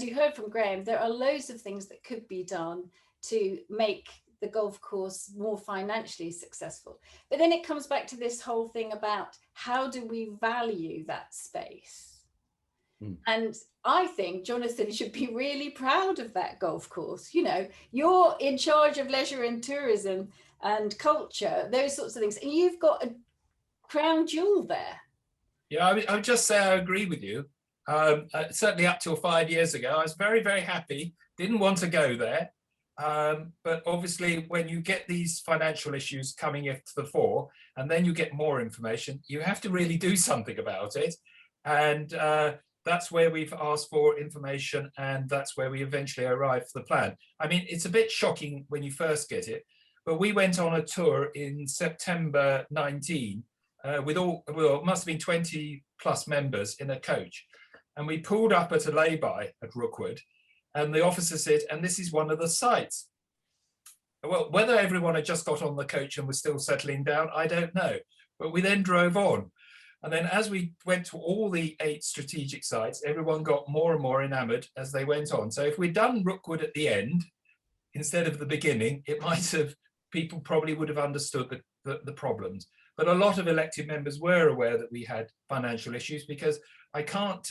you heard from Graham, there are loads of things that could be done to make the golf course more financially successful. But then it comes back to this whole thing about, how do we value that space? And I think Jonathan should be really proud of that golf course. You're in charge of leisure and tourism and culture, those sorts of things, and you've got a crown jewel there. Yeah, I would just say I agree with you. Certainly up till 5 years ago, I was very, very happy, didn't want to go there. But obviously, when you get these financial issues coming to the fore, and then you get more information, you have to really do something about it. And that's where we've asked for information, and that's where we eventually arrived for the plan. I mean, it's a bit shocking when you first get it, but we went on a tour in September 19 with well, it must have been 20 plus members in a coach. And we pulled up at a lay-by at Rookwood, and the officer said, and this is one of the sites. Well, whether everyone had just got on the coach and was still settling down, I don't know. But we then drove on. And then as we went to all the 8 strategic sites, everyone got more and more enamored as they went on. So if we'd done Rookwood at the end, instead of the beginning, it might have, people probably would have understood the problems. But a lot of elected members were aware that we had financial issues, because I can't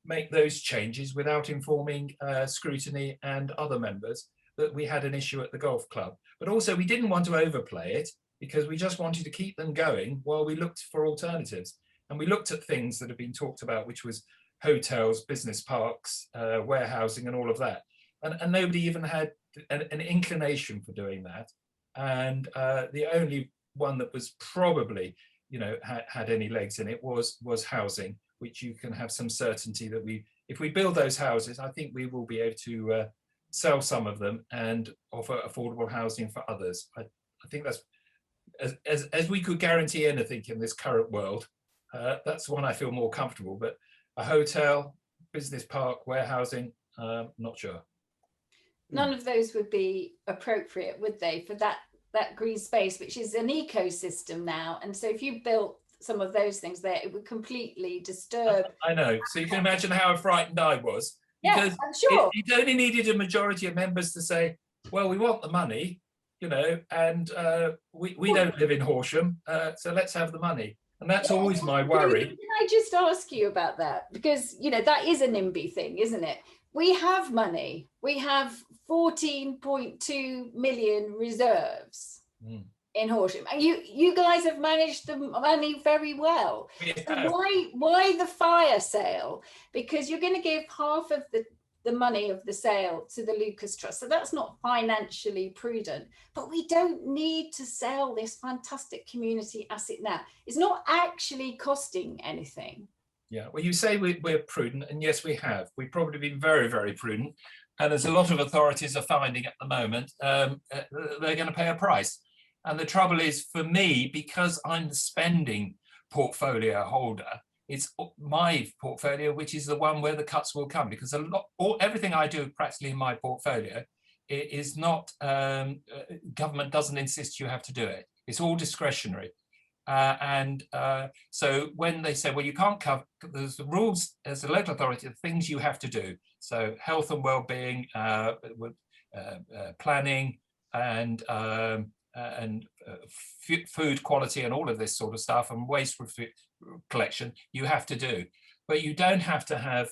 make those changes without informing scrutiny and other members that we had an issue at the golf club. But also we didn't want to overplay it, because we just wanted to keep them going while we looked for alternatives. And we looked at things that have been talked about, which was hotels, business parks, warehousing and all of that. And nobody even had an inclination for doing that. And the only one that was probably, you know, had any legs in it was housing, which you can have some certainty that if we build those houses, I think we will be able to sell some of them and offer affordable housing for others. I think that's, as we could guarantee anything in this current world, that's one I feel more comfortable. But a hotel, business park, warehousing, not sure. None of those would be appropriate, would they, for that green space, which is an ecosystem now? And so if you built some of those things there, it would completely disturb. I know. So you can imagine how frightened I was. Because yeah, I'm sure. it only needed a majority of members to say, well, we want the money, you know, and we don't live in Horsham, so let's have the money. And that's always my worry. Can I just ask you about that? Because, you know, that is a NIMBY thing, isn't it? We have money. We have 14.2 million reserves in Horsham. And you guys have managed the money very well. So why the fire sale? Because you're going to give half of the money of the sale to the Lucas Trust. So that's not financially prudent, but we don't need to sell this fantastic community asset now. It's not actually costing anything. Yeah, well, you say we're prudent, and yes, we have. We've probably been very, very prudent. And as a lot of authorities are finding at the moment, they're going to pay a price. And the trouble is, for me, because I'm the spending portfolio holder, it's my portfolio which is the one where the cuts will come, because everything I do practically in my portfolio is not, government doesn't insist you have to do it. It's all discretionary. So when they say, well, you can't cover, there's the rules as a local authority, the things you have to do. So health and well-being, planning, and food quality and all of this sort of stuff, and waste collection, you have to do. But you don't have to have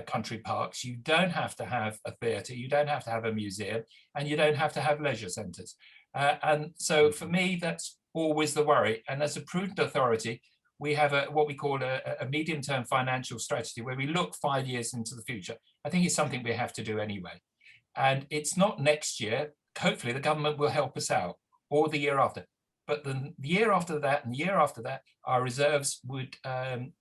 country parks, you don't have to have a theatre, you don't have to have a museum, and you don't have to have leisure centres. And so for me, that's always the worry. And as a prudent authority, we have what we call a medium-term financial strategy, where we look 5 years into the future. I think it's something we have to do anyway. And it's not next year. Hopefully the government will help us out, or the year after. But the year after that and the year after that, our reserves would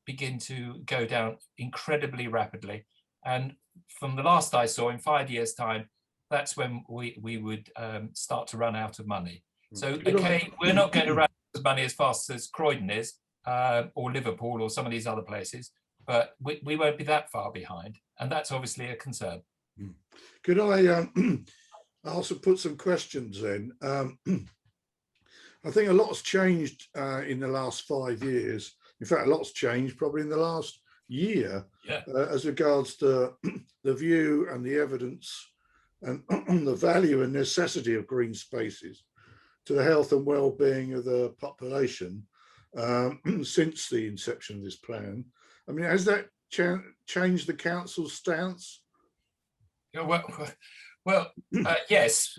begin to go down incredibly rapidly. And from the last I saw, in 5 years' time, that's when we would start to run out of money. So, okay, we're not going to run out of money as fast as Croydon is, or Liverpool, or some of these other places, but we won't be that far behind. And that's obviously a concern. Could I also put some questions in? I think a lot's changed in the last 5 years. In fact, a lot's changed probably in the last year, as regards to the view and the evidence and the value and necessity of green spaces to the health and well-being of the population since the inception of this plan. I mean, has that changed the council's stance? Yeah, well, yes,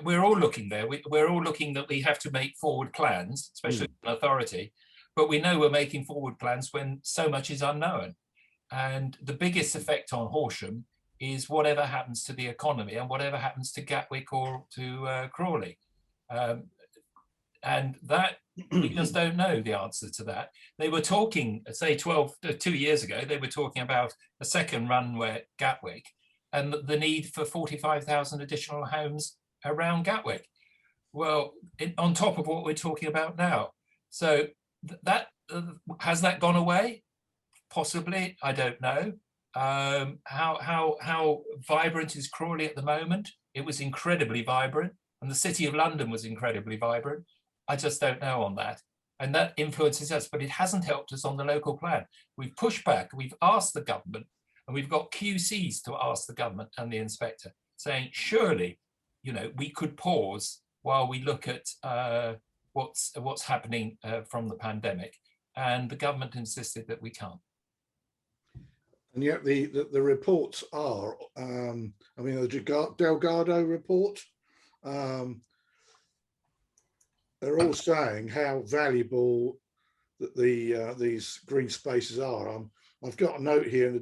we're all looking there. We're all looking that we have to make forward plans, especially an authority. but we know we're making forward plans when so much is unknown. And the biggest effect on Horsham is whatever happens to the economy and whatever happens to Gatwick or to Crawley. And that, we just don't know the answer to that. They were talking, say 2 years ago, they were talking about a second runway at Gatwick and the need for 45,000 additional homes around Gatwick. Well, on top of what we're talking about now. So that has that gone away? Possibly, I don't know. How vibrant is Crawley at the moment? It was incredibly vibrant, and the City of London was incredibly vibrant. I just don't know on that. And that influences us, but it hasn't helped us on the local plan. We've pushed back, we've asked the government, and we've got QCs to ask the government and the inspector, saying, surely, you know, we could pause while we look at what's happening from the pandemic. And the government insisted that we can't. And yet the reports are, I mean, the Delgado report, they're all saying how valuable that these green spaces are. I've got a note here,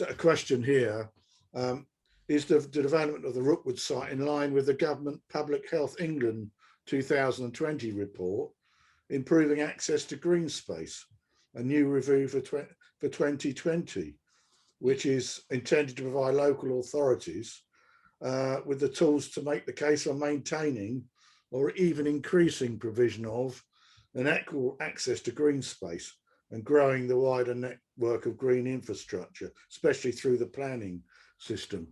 a question here. Is the development of the Rookwood site in line with the Government Public Health England 2020 report, improving access to green space, a new review for 2020, which is intended to provide local authorities with the tools to make the case for maintaining or even increasing provision of an equal access to green space and growing the wider network of green infrastructure, especially through the planning system.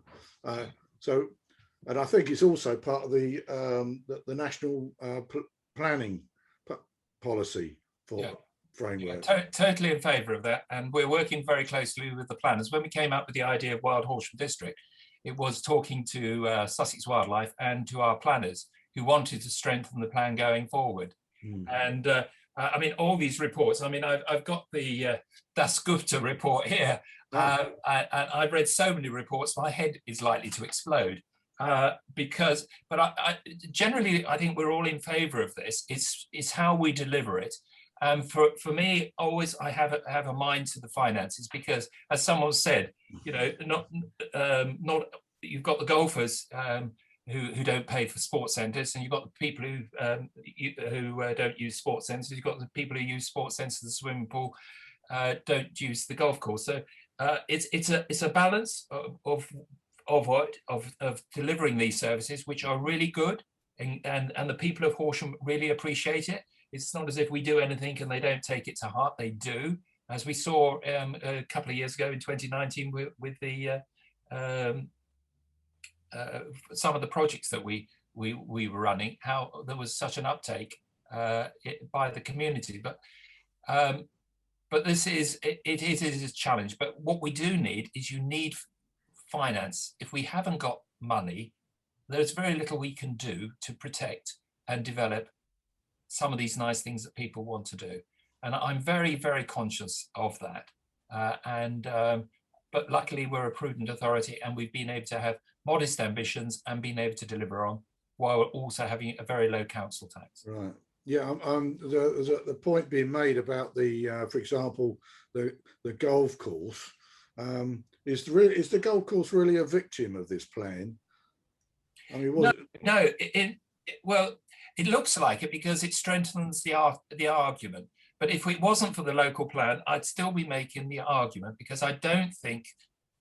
And I think it's also part of the national planning policy for framework. Yeah, totally in favour of that, and we're working very closely with the planners. When we came up with the idea of Wild Horsham District, it was talking to Sussex Wildlife and to our planners who wanted to strengthen the plan going forward. And I mean, all these reports, I mean, I've got the Dasgupta report here. I've read so many reports, my head is likely to explode. But generally, I think we're all in favour of this. It's how we deliver it. For me, always I have a mind to the finances, because as someone said, you know, not you've got the golfers who don't pay for sports centres, and you've got the people who don't use sports centres. You've got the people who use sports centres, the swimming pool, don't use the golf course. So it's a balance of delivering these services, which are really good, and the people of Horsham really appreciate it. It's not as if we do anything and they don't take it to heart. They do, as we saw a couple of years ago in 2019 with the some of the projects that we were running, how there was such an uptake by the community. But this is it is a challenge. But what we do need is you need finance. If we haven't got money, there's very little we can do to protect and develop some of these nice things that people want to do. And I'm very, very conscious of that. But luckily we're a prudent authority, and we've been able to have modest ambitions and been able to deliver on, while also having a very low council tax. Right. Yeah. There's the point being made about the, for example, the golf course. Is the golf course really a victim of this plan? I mean, well, it looks like it because it strengthens the argument. But if it wasn't for the local plan, I'd still be making the argument, because I don't think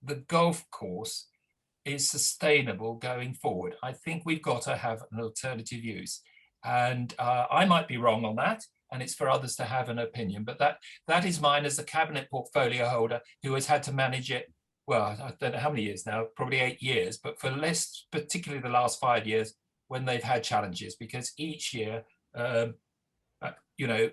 the golf course is sustainable going forward. I think we've got to have an alternative use. And I might be wrong on that, and it's for others to have an opinion. But that is mine as a cabinet portfolio holder who has had to manage it, well, I don't know how many years now, probably 8 years, but for less, particularly the last 5 years, when they've had challenges, because each year, you know,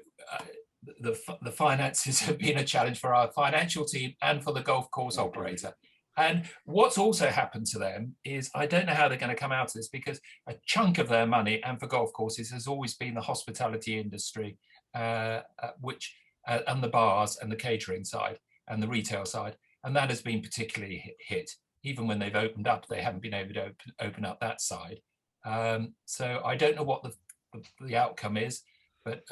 the finances have been a challenge for our financial team and for the golf course operator. And what's also happened to them is, I don't know how they're going to come out of this, because a chunk of their money, and for golf courses, has always been the hospitality industry, which and the bars and the catering side and the retail side, and that has been particularly hit. Even when they've opened up, they haven't been able to open up that side. So I don't know what the outcome is, but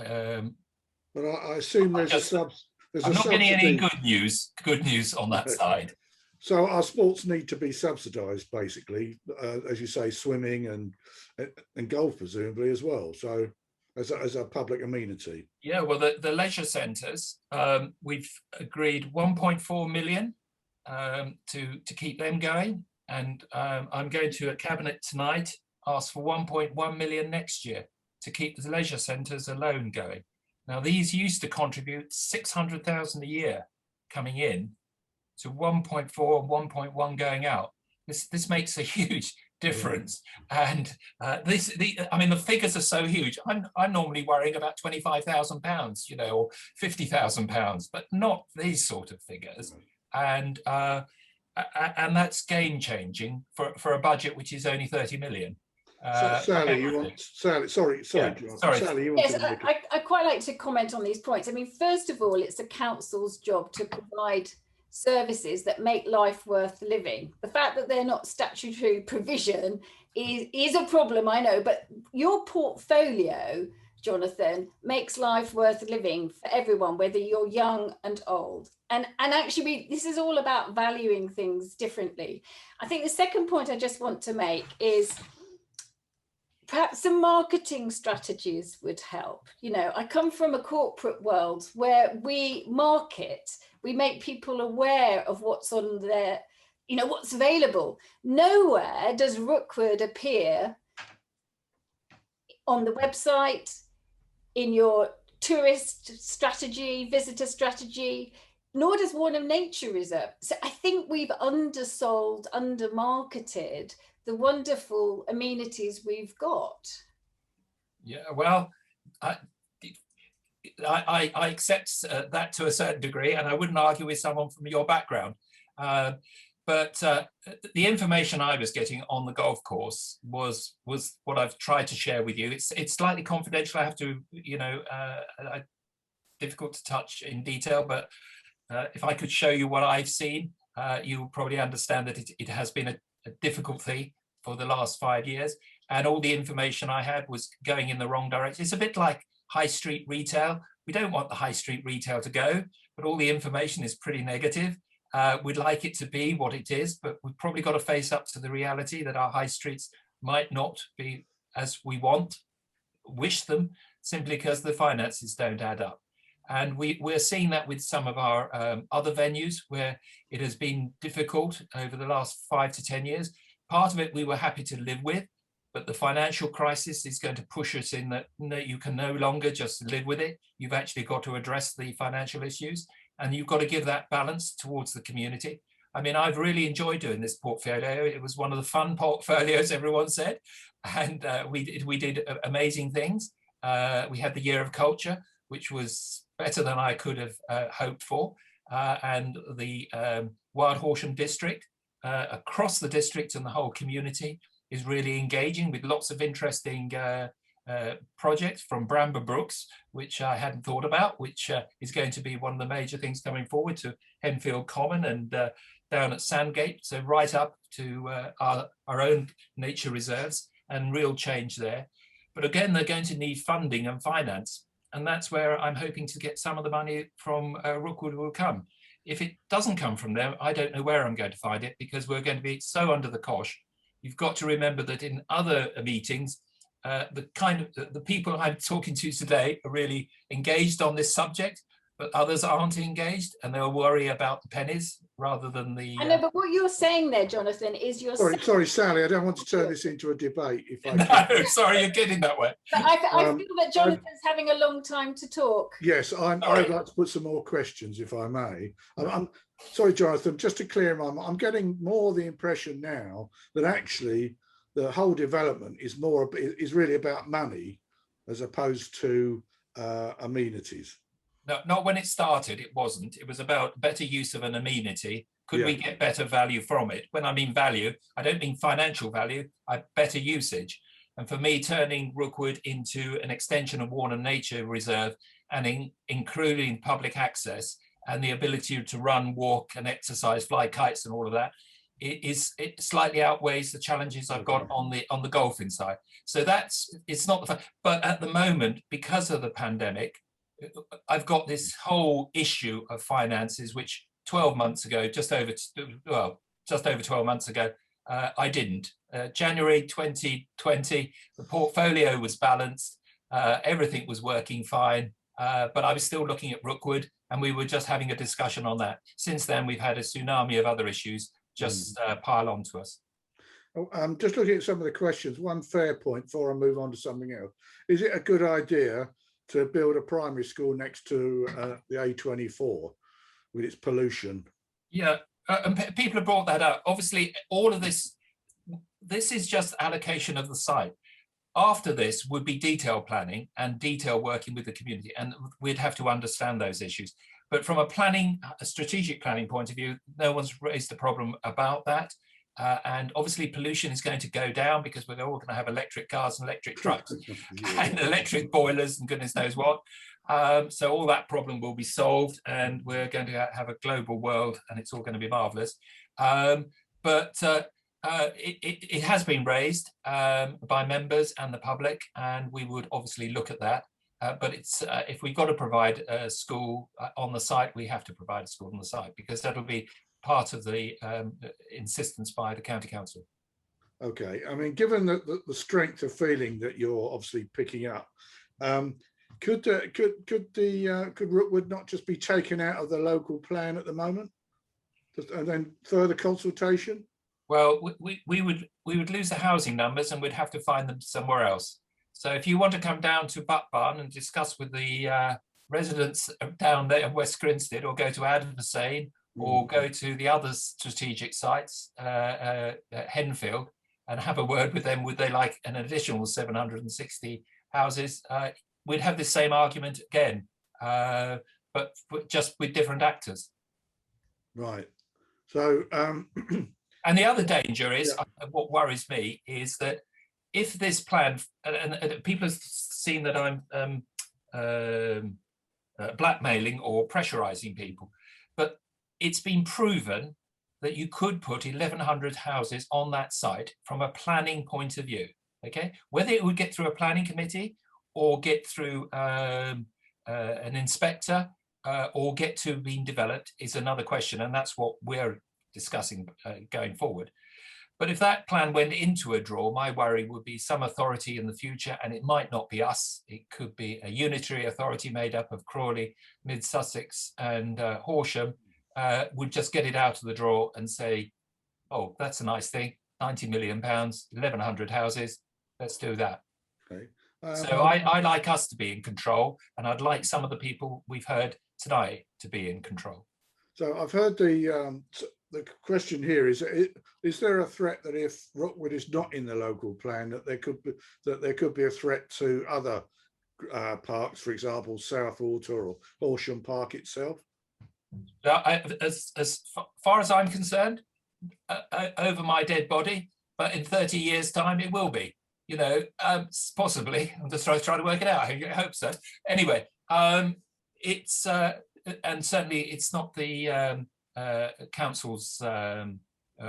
But I assume there's I'm not getting any subsidy. good news on that side. So our sports need to be subsidised, basically, as you say, swimming and golf presumably as well. So as a public amenity. Yeah, well, the leisure centres, we've agreed 1.4 million to keep them going, and I'm going to at Cabinet tonight ask for 1.1 million next year to keep the leisure centres alone going. Now, these used to contribute 600,000 a year coming in, to 1.4 and 1.1 going out. This makes a huge difference. And I mean, the figures are so huge. I'm normally worrying about £25,000, you know, or £50,000, but not these sort of figures. And that's game changing for a budget which is only 30 million. So Sally, you want Sally? Sorry, Yeah, John. sorry. Sally, you Yes, want to I quite like to comment on these points. I mean, first of all, it's the council's job to provide services that make life worth living. The fact that they're not statutory provision is a problem, I know, but your portfolio, Jonathan, makes life worth living for everyone, whether you're young and old. And actually, this is all about valuing things differently. I think the second point I just want to make is perhaps some marketing strategies would help. You know, I come from a corporate world where we market, we make people aware of what's on their, you know, what's available. Nowhere does Rookwood appear on the website, in your tourist strategy, visitor strategy, nor does Warnham Nature Reserve. So I think we've undersold, undermarketed the wonderful amenities we've got. Yeah, well, I accept that to a certain degree, and I wouldn't argue with someone from your background. But the information I was getting on the golf course was what I've tried to share with you. It's slightly confidential. I have to, you know, difficult to touch in detail, but if I could show you what I've seen, you'll probably understand that it has been a difficulty for the last 5 years, and all the information I had was going in the wrong direction. It's a bit like high street retail. We don't want the high street retail to go, but all the information is pretty negative. We'd like it to be what it is, but we've probably got to face up to the reality that our high streets might not be as we wish them, simply because the finances don't add up. And we're seeing that with some of our other venues where it has been difficult over the last 5 to 10 years. Part of it we were happy to live with, but the financial crisis is going to push us in that you can no longer just live with it. You've actually got to address the financial issues, and you've got to give that balance towards the community. I mean, I've really enjoyed doing this portfolio. It was one of the fun portfolios, everyone said, and we did amazing things. We had the Year of Culture, which was better than I could have hoped for, and the Wild Horsham District, across the district and the whole community, is really engaging with lots of interesting projects from Bramber Brooks, which I hadn't thought about, which is going to be one of the major things coming forward, to Henfield Common and down at Sandgate, so right up to our own nature reserves, and real change there. But again, they're going to need funding and finance, and that's where I'm hoping to get some of the money from Rookwood will come. If it doesn't come from there, I don't know where I'm going to find it, because we're going to be so under the cosh. You've got to remember that in other meetings, the people I'm talking to today are really engaged on this subject, but others aren't engaged, and they'll worry about the pennies rather than the... I know, but what you're saying there, Jonathan, is you're Sorry, Sally, I don't want to turn this into a debate. If I No, sorry, you're getting that way. But I feel that Jonathan's having a long time to talk. Yes, I'd like to put some more questions, if I may. I'm sorry, Jonathan, just to clear my mind, I'm getting more the impression now that actually the whole development is really about money as opposed to amenities. No, not when it started, it wasn't. It was about better use of an amenity. Could we get better value from it? When I mean value, I don't mean financial value, better usage. And for me, turning Rookwood into an extension of Warnham Nature Reserve and including public access and the ability to run, walk and exercise, fly kites and all of that, it slightly outweighs the challenges I've got on the golfing side. So it's not the fact, but at the moment, because of the pandemic, I've got this whole issue of finances, which 12 months ago, just over 12 months ago, I didn't. January 2020, the portfolio was balanced, everything was working fine, but I was still looking at Rookwood, and we were just having a discussion on that. Since then, we've had a tsunami of other issues just pile on to us. Just looking at some of the questions, one fair point before I move on to something else. Is it a good idea to build a primary school next to the A24 with its pollution? Yeah, and people have brought that up. Obviously, all of this is just allocation of the site. After this would be detail planning and detail working with the community, and we'd have to understand those issues. But from a strategic planning point of view, no one's raised a problem about that. And obviously pollution is going to go down because we're all going to have electric cars and electric trucks and electric boilers and goodness knows what. So all that problem will be solved, and we're going to have a global world, and it's all going to be marvelous. It has been raised by members and the public, and we would obviously look at that. But it's if we've got to provide a school on the site, we have to provide a school on the site, because that'll be part of the insistence by the county council. Okay, I mean, given the strength of feeling that you're obviously picking up, could Rookwood not just be taken out of the local plan at the moment, and then further consultation? Well, we would lose the housing numbers, and we'd have to find them somewhere else. So if you want to come down to Butt Barn and discuss with the residents down there in West Grinstead, or go to Adamsane, or go to the other strategic sites, Henfield, and have a word with them, would they like an additional 760 houses? We'd have the same argument again, but just with different actors. Right. So, and the other danger is, what worries me is that if this plan, and people have seen that I'm blackmailing or pressurizing people, but it's been proven that you could put 1,100 houses on that site from a planning point of view. Okay, whether it would get through a planning committee, or get through an inspector, or get to being developed is another question, and that's what we're discussing going forward. But if that plan went into a draw, my worry would be some authority in the future, and it might not be us. It could be a unitary authority made up of Crawley, Mid Sussex, and Horsham, would just get it out of the draw and say, oh, that's a nice thing, £90 million, 1,100 houses, let's do that. Okay. So I like us to be in control, and I'd like some of the people we've heard tonight to be in control. So I've heard the question here is there a threat that if Rookwood is not in the local plan, that there could be a threat to other parks, for example, Southwater or Horsham Park itself? As far as I'm concerned, over my dead body, but in 30 years' time, it will be. You know, possibly. I'm just trying to work it out. I hope so. Anyway, it's and certainly it's not the council's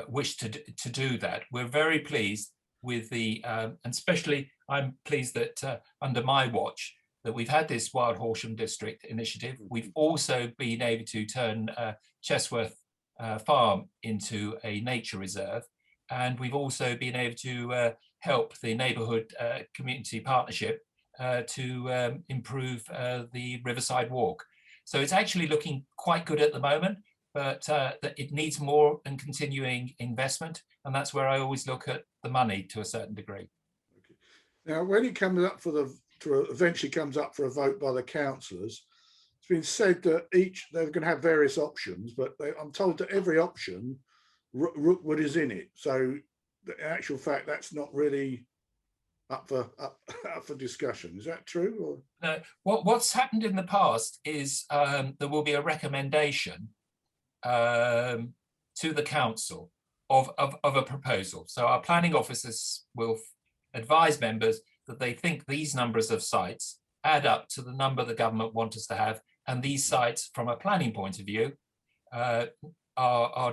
wish to do that. We're very pleased with the, and especially I'm pleased that under my watch that we've had this Wild Horsham District initiative. We've also been able to turn Chesworth Farm into a nature reserve, and we've also been able to help the neighbourhood community partnership to improve the Riverside Walk. So it's actually looking quite good at the moment, but it needs more and continuing investment, and that's where I always look at the money to a certain degree. Okay. Now, when it comes up eventually comes up for a vote by the councillors, it's been said that they're going to have various options, but I'm told that every option Rookwood is in it. So in actual fact, that's not really up for discussion. Is that true? Or? No. What's happened in the past is there will be a recommendation to the council of a proposal. So our planning officers will advise members that they think these numbers of sites add up to the number the government want us to have, and these sites, from a planning point of view, are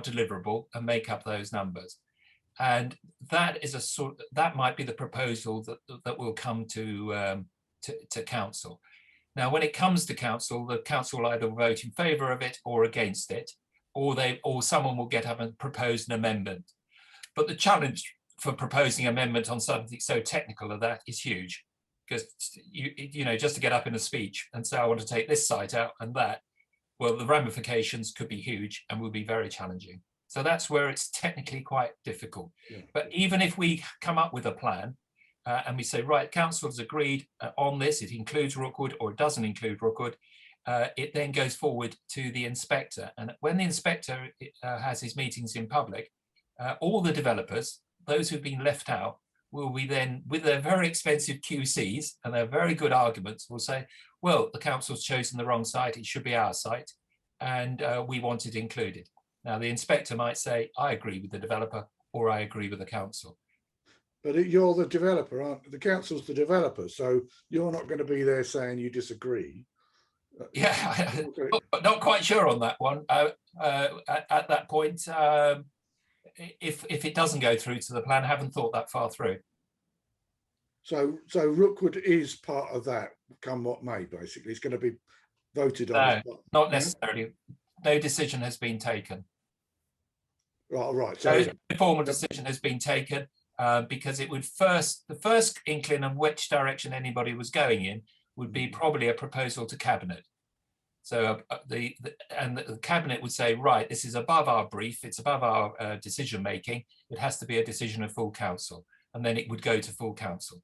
deliverable and make up those numbers. And that is that might be the proposal that will come to council. Now, when it comes to council, the council will either vote in favour of it or against it, or someone will get up and propose an amendment. But the challenge for proposing amendment on something so technical as that is huge, because you know, just to get up in a speech and say I want to take this site out and that, well, the ramifications could be huge and will be very challenging. So that's where it's technically quite difficult. Yeah. But even if we come up with a plan and we say, right, council has agreed on this, it includes Rookwood or it doesn't include Rookwood, it then goes forward to the inspector. And when the inspector has his meetings in public, all the developers, those who've been left out, will be then, with their very expensive QCs and their very good arguments, will say, well, the council's chosen the wrong site, it should be our site, and we want it included. Now, the inspector might say, I agree with the developer, or I agree with the council. But you're the developer, aren't you? The council's the developer, so you're not going to be there saying you disagree. Yeah, but not quite sure on that one. At that point, if it doesn't go through to the plan, I haven't thought that far through. So Rookwood is part of that, come what may, basically. It's going to be voted on. No, not necessarily. No decision has been taken. Right. So no formal decision has been taken because it would the first inkling of which direction anybody was going in would be probably a proposal to cabinet. So the cabinet would say, right, this is above our brief, it's above our decision making. It has to be a decision of full council, and then it would go to full council.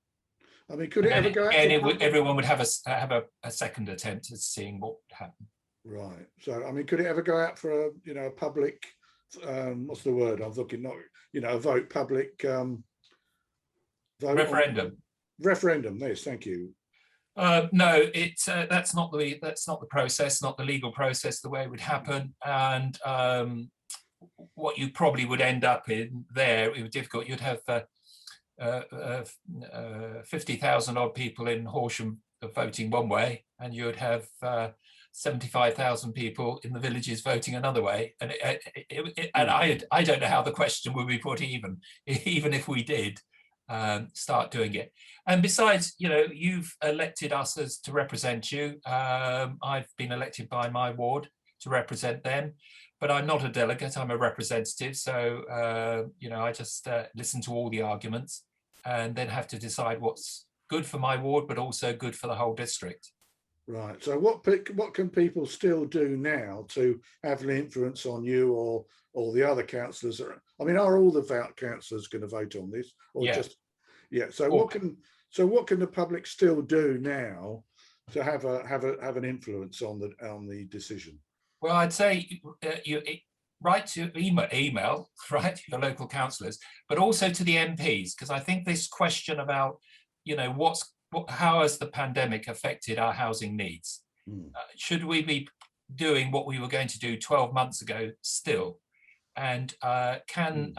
I mean, could it ever go? And everyone would have a second attempt at seeing what would happen. Right. So, I mean, could it ever go out for a a public? What's the word I'm looking? Not a vote, public vote, referendum. Referendum. Yes, thank you. No, that's not the process, not the legal process. The way it would happen, and what you probably would end up in there, it would be difficult. You'd have 50,000 odd people in Horsham voting one way, and you would have 75,000 people in the villages voting another way. And I don't know how the question would be put, even if we did start doing it. And besides, you've elected us as to represent you. I've been elected by my ward to represent them, but I'm not a delegate, I'm a representative. So, I just listen to all the arguments and then have to decide what's good for my ward, but also good for the whole district. Right. So what can people still do now to have an influence on you or the other councillors? Are all the councillors going to vote on this, or just So what can the public still do now to have an influence on the decision? Well, I'd say you write to email, right, to your local councillors, but also to the MPs, because I think this question about how has the pandemic affected our housing needs? Should we be doing what we were going to do 12 months ago still? And can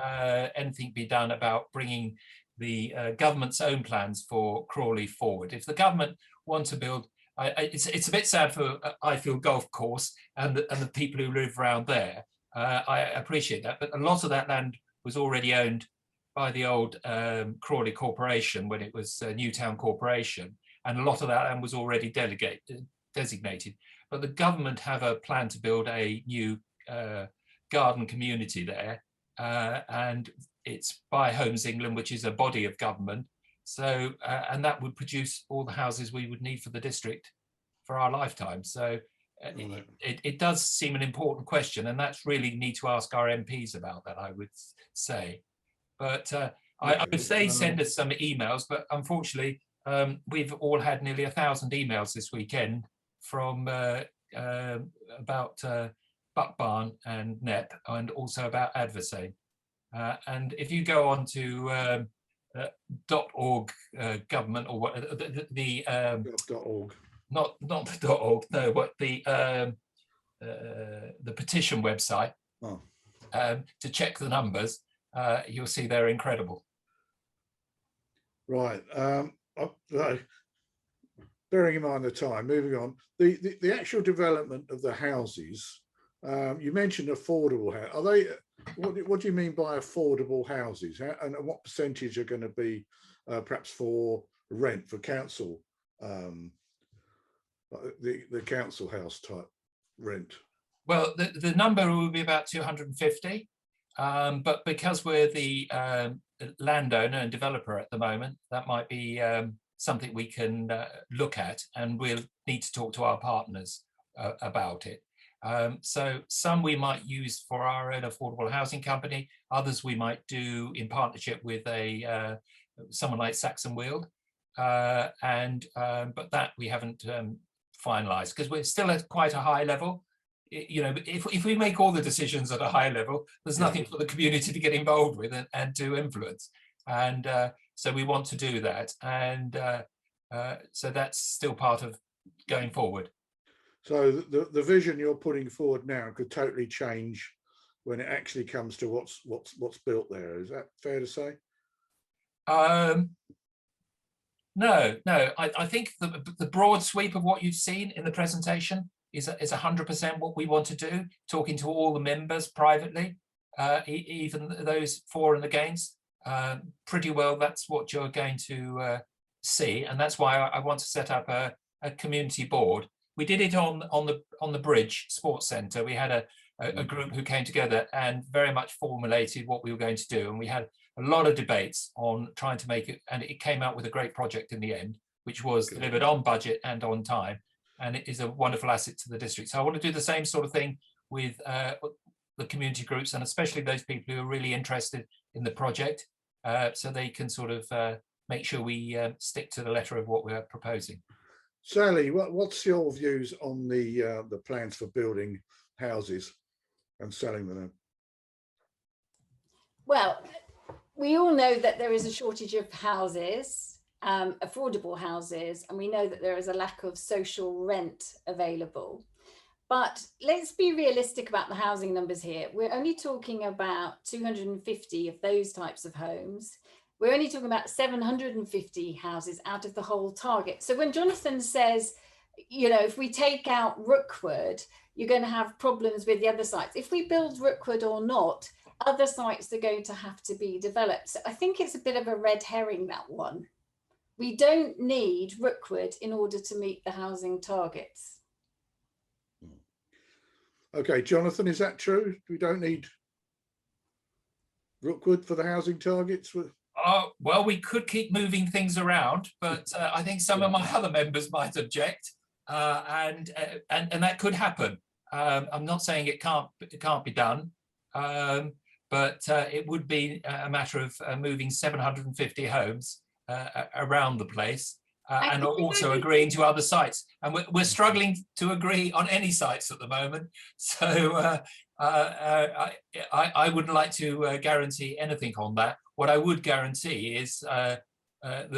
anything be done about bringing the government's own plans for Crawley forward? If the government want to build, it's a bit sad for Ifield Golf Course and the people who live around there. I appreciate that, but a lot of that land was already owned by the old Crawley Corporation when it was Newtown Corporation, and a lot of that land was already designated. But the government have a plan to build a new garden community there, and it's by Homes England, which is a body of government. So, and that would produce all the houses we would need for the district for our lifetime. So it does seem an important question, and that's really need to ask our MPs about that, I would say. But I would say send us some emails, but unfortunately, we've all had nearly 1,000 emails this weekend from about Buck Barn and NEP, and also about Adversay. And if you go on to .org government, or what the .org, not the .org, no, what the petition website, to check the numbers, you'll see they're incredible. Right. Bearing in mind the time, moving on, the actual development of the houses, you mentioned affordable. Are they? What do you mean by affordable houses? And what percentage are going to be perhaps for rent, for council the council house type rent? Well, the number will be about 250, but because we're the landowner and developer at the moment, that might be something we can look at, and we'll need to talk to our partners about it. So some we might use for our own affordable housing company, others we might do in partnership with someone like Saxon Weald, but that we haven't finalised, because we're still at quite a high level. You know, if we make all the decisions at a high level, there's nothing for the community to get involved with and to influence. And so we want to do that. And so that's still part of going forward. So the vision you're putting forward now could totally change when it actually comes to what's built there. Is that fair to say? No. I think the broad sweep of what you've seen in the presentation is 100% what we want to do, talking to all the members privately, even those for and against. Pretty well that's what you're going to see, and that's why I want to set up a community board. We did it on the Bridge Sports Centre. We had a group who came together and very much formulated what we were going to do, and we had a lot of debates on trying to make it, and it came out with a great project in the end, which was delivered on budget and on time, and it is a wonderful asset to the district. So I want to do the same sort of thing with the community groups, and especially those people who are really interested in the project, so they can sort of make sure we stick to the letter of what we're proposing. Sally, what's your views on the plans for building houses and selling them? Well, we all know that there is a shortage of houses, affordable houses, and we know that there is a lack of social rent available. But let's be realistic about the housing numbers here. We're only talking about 250 of those types of homes. We're only talking about 750 houses out of the whole target. So when Jonathan says, you know, if we take out Rookwood, you're going to have problems with the other sites. If we build Rookwood or not, other sites are going to have to be developed. So I think it's a bit of a red herring, that one. We don't need Rookwood in order to meet the housing targets. Okay, Jonathan, is that true? We don't need Rookwood for the housing targets? Well, we could keep moving things around, but I think some of my other members might object, and that could happen. I'm not saying it can't be done, but it would be a matter of moving 750 homes around the place, and also agreeing to other sites. And we're struggling to agree on any sites at the moment. So I wouldn't like to guarantee anything on that. What I would guarantee is that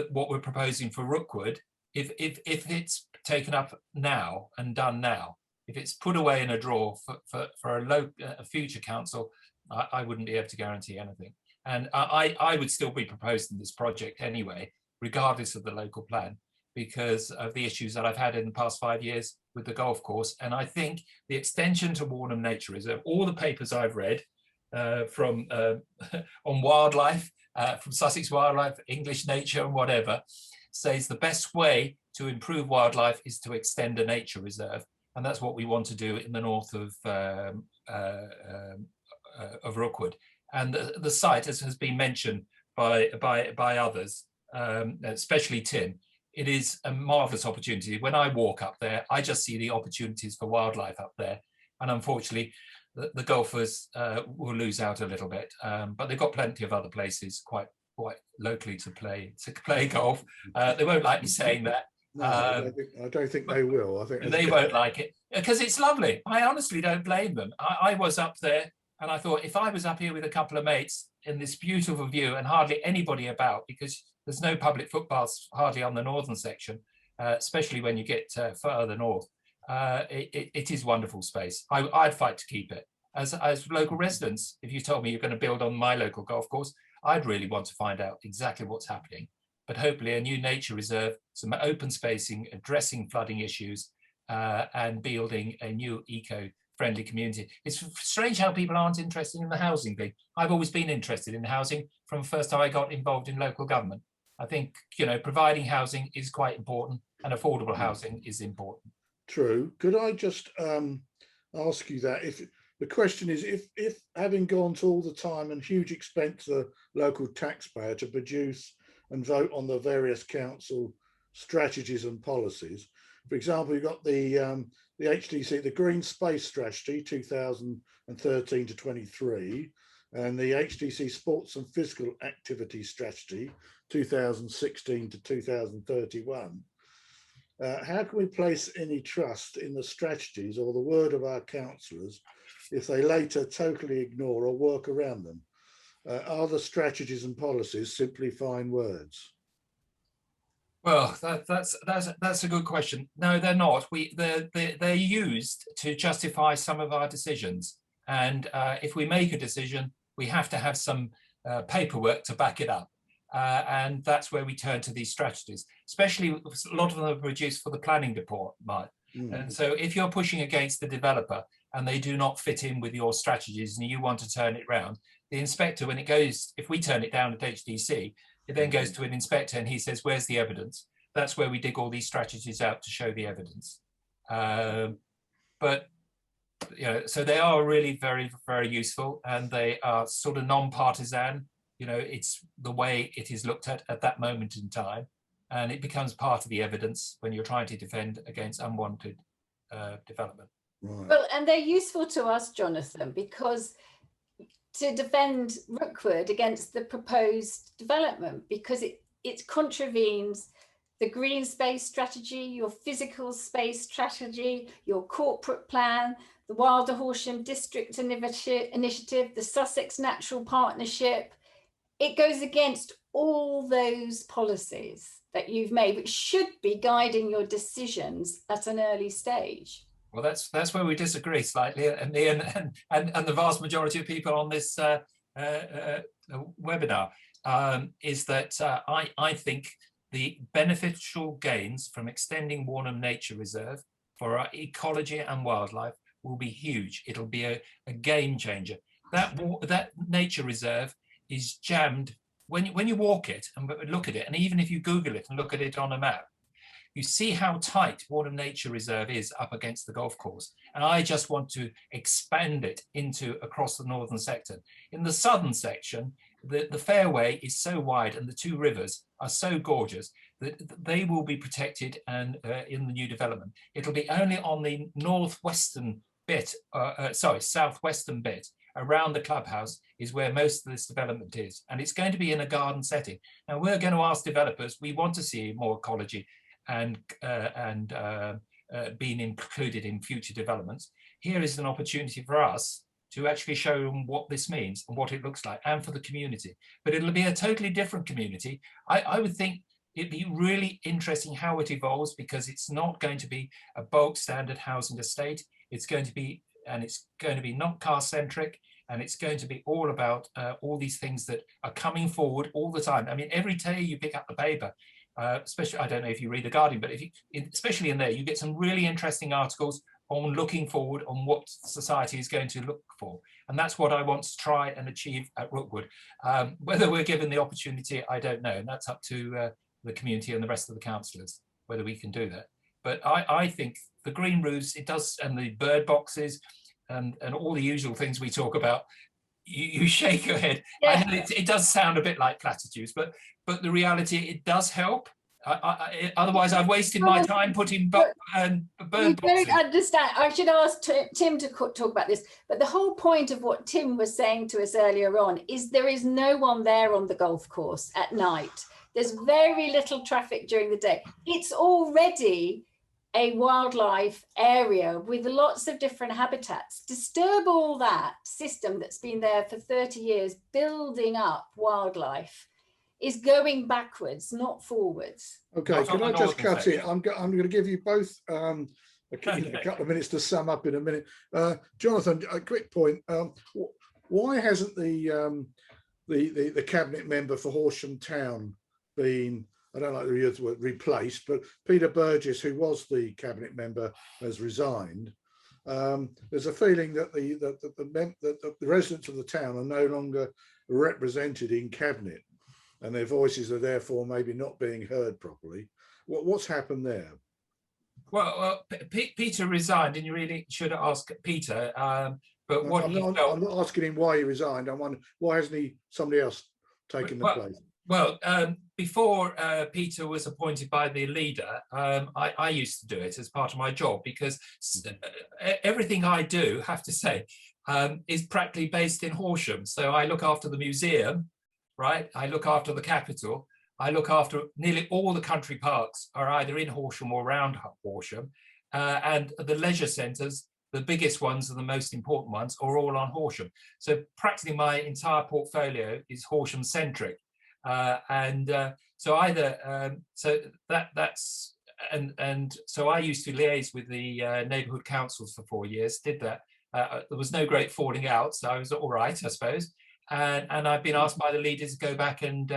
what we're proposing for Rookwood, if it's taken up now and done now, if it's put away in a drawer for a future council, I wouldn't be able to guarantee anything. And I would still be proposing this project anyway, regardless of the local plan, because of the issues that I've had in the past 5 years with the golf course. And I think the extension to Warnham Nature Reserve, all the papers I've read from on wildlife, from Sussex Wildlife, English Nature and whatever, says the best way to improve wildlife is to extend a nature reserve. And that's what we want to do in the north of Rookwood. And the site, as has been mentioned by others, especially Tim, it is a marvelous opportunity. When I walk up there, I just see the opportunities for wildlife up there. And unfortunately, the golfers will lose out a little bit, but they've got plenty of other places quite locally to play golf. They won't like me saying that. No, I don't think they will. I think they won't like it because it's lovely. I honestly don't blame them. I was up there and I thought, if I was up here with a couple of mates in this beautiful view and hardly anybody about, because there's no public footpaths hardly on the northern section, especially when you get further north. It is wonderful space. I'd fight to keep it. As local residents, if you told me you're going to build on my local golf course, I'd really want to find out exactly what's happening. But hopefully a new nature reserve, some open spacing, addressing flooding issues, and building a new eco-friendly community. It's strange how people aren't interested in the housing thing. I've always been interested in housing from the first time I got involved in local government. I think, you know, providing housing is quite important, and affordable housing is important. true. Could I just ask you that if the question is if having gone to all the time and huge expense to the local taxpayer to produce and vote on the various council strategies and policies, for example, you've got the HDC, the Green Space Strategy 2013 to 23, and the HDC Sports and Physical Activity Strategy 2016 to 2031. How can we place any trust in the strategies or the word of our councillors if they later totally ignore or work around them? Are the strategies and policies simply fine words? Well, that's a good question. No, they're not. They're used to justify some of our decisions, and if we make a decision, we have to have some paperwork to back it up, and that's where we turn to these strategies. Especially, a lot of them are produced for the planning department, and so if you're pushing against the developer and they do not fit in with your strategies and you want to turn it round, the inspector, when it goes, if we turn it down at HDC, it then goes to an inspector and he says, where's the evidence? That's where we dig all these strategies out to show the evidence. But, you know, so they are really very, very useful, and they are sort of non-partisan. You know, it's the way it is looked at that moment in time, and it becomes part of the evidence when you're trying to defend against unwanted development. Right. Well, and they're useful to us, Jonathan, because to defend Rookwood against the proposed development, because it contravenes the green space strategy, your physical space strategy, your corporate plan, the Wilder Horsham District Initiative, the Sussex Natural Partnership. It goes against all those policies that you've made, which should be guiding your decisions at an early stage. Well, that's where we disagree slightly, and the vast majority of people on this webinar, is that I think the beneficial gains from extending Warnham Nature Reserve for our ecology and wildlife will be huge. It'll be a game changer. That nature reserve is jammed when you walk it and look at it, and even if you Google it and look at it on a map, you see how tight Warnham Nature Reserve is up against the golf course. And I just want to expand it into across the northern sector. In the southern section, the fairway is so wide and the two rivers are so gorgeous that they will be protected and in the new development. It'll be only on the northwestern bit, southwestern bit around the clubhouse is where most of this development is. And it's going to be in a garden setting. Now we're going to ask developers, we want to see more ecology and being included in future developments. Here is an opportunity for us to actually show them what this means and what it looks like, and for the community. But it'll be a totally different community. I would think it'd be really interesting how it evolves, because it's not going to be a bulk standard housing estate. It's going to be not car centric, and it's going to be all about all these things that are coming forward all the time. I mean, every day you pick up the paper, especially, I don't know if you read The Guardian, but especially in there, you get some really interesting articles on looking forward on what society is going to look for. And that's what I want to try and achieve at Rookwood. Whether we're given the opportunity, I don't know. And that's up to the community and the rest of the councillors, whether we can do that. But I think the green roofs, it does, and the bird boxes and all the usual things we talk about, you shake your head. Yeah. I know it does sound a bit like platitudes, but the reality, it does help. Otherwise, I've wasted my time putting bird boxes. You don't understand. I should ask Tim to talk about this. But the whole point of what Tim was saying to us earlier on is there is no one there on the golf course at night. There's very little traffic during the day. It's already a wildlife area with lots of different habitats. Disturb all that system that's been there for 30 years, building up wildlife, is going backwards, not forwards. Okay, can I just cut in? I'm going to give you both a couple of minutes to sum up in a minute. Jonathan, a quick point. Why hasn't the cabinet member for Horsham Town been, I don't like the word replaced, but Peter Burgess, who was the cabinet member, has resigned. There's a feeling that the residents of the town are no longer represented in cabinet, and their voices are therefore maybe not being heard properly. What's happened there? Well, Peter resigned, and you really should ask Peter. But No, what I'm he not, felt, I'm not asking him why he resigned. I'm wondering why hasn't he somebody else taken the place? well, before Peter was appointed by the leader, I used to do it as part of my job, because everything I do, have to say, is practically based in Horsham. So I look after the museum, right? I look after the capital. I look after nearly all the country parks are either in Horsham or around Horsham, and the leisure centres, the biggest ones and the most important ones, are all on Horsham. So practically my entire portfolio is Horsham centric, so either so I used to liaise with the neighbourhood councils for 4 years. Did that. There was no great falling out, so I was all right, I suppose. And I've been asked by the leaders to go back and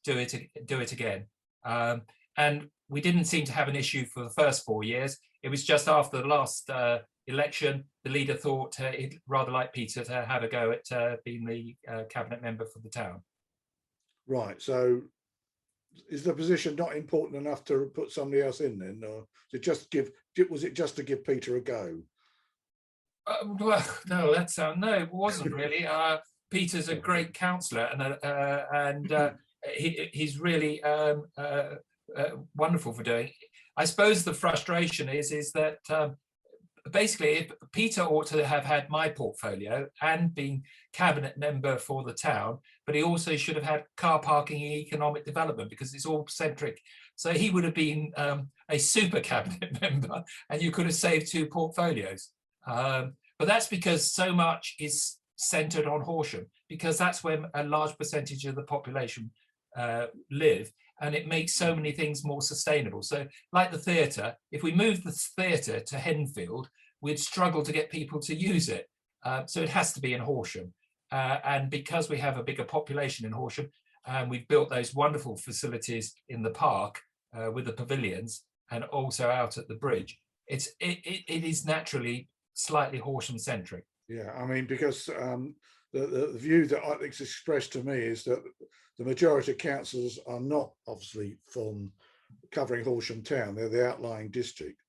do it again. And we didn't seem to have an issue for the first 4 years. It was just after the last election, the leader thought he'd rather like Peter to have a go at being the cabinet member for the town. Right. So is the position not important enough to put somebody else in then, or was it just to give Peter a go? Well, no, no, it wasn't really. Peter's a great councillor, and he's really wonderful for doing. I suppose the frustration is that basically Peter ought to have had my portfolio and been cabinet member for the town, but he also should have had car parking and economic development, because it's all centric. So he would have been a super cabinet member, and you could have saved 2 portfolios. But that's because so much is centred on Horsham, because that's where a large percentage of the population live, and it makes so many things more sustainable. So like the theatre, if we moved the theatre to Henfield, we'd struggle to get people to use it. So it has to be in Horsham. And because we have a bigger population in Horsham, and we've built those wonderful facilities in the park with the pavilions, and also out at the bridge, it is naturally slightly Horsham centric. Yeah, I mean, because the view that it's expressed to me is that the majority of councils are not obviously from covering Horsham Town, they're the outlying district.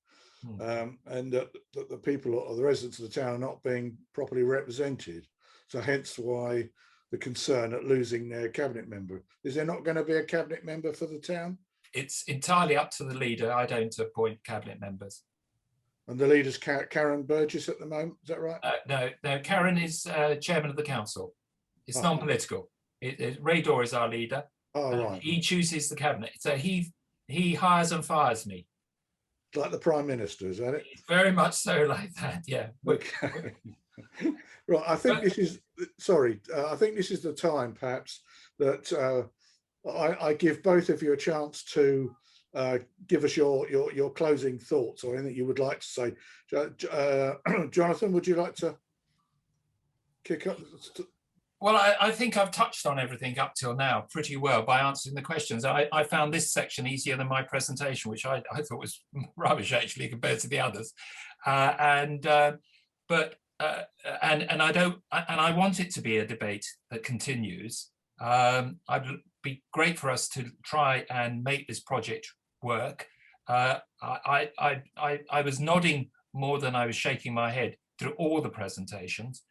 And that the people or the residents of the town are not being properly represented. So hence why the concern at losing their cabinet member. Is there not going to be a cabinet member for the town? It's entirely up to the leader. I don't appoint cabinet members. And the leader's Karen Burgess at the moment, is that right? No, Karen is chairman of the council. It's non-political. Ray Dorr is our leader. Oh, right. He chooses the cabinet. So he hires and fires me. Like the Prime Minister, is that it? It's very much so like that, yeah. Okay. Right, I think this is, sorry, I think this is the time perhaps that I give both of you a chance to give us your closing thoughts or anything you would like to say. Jonathan, would you like to kick up? Well, I think I've touched on everything up till now pretty well by answering the questions. I found this section easier than my presentation, which I thought was rubbish actually compared to the others. And I want it to be a debate that continues. I'd be great for us to try and make this project work. I was nodding more than I was shaking my head through all the presentations.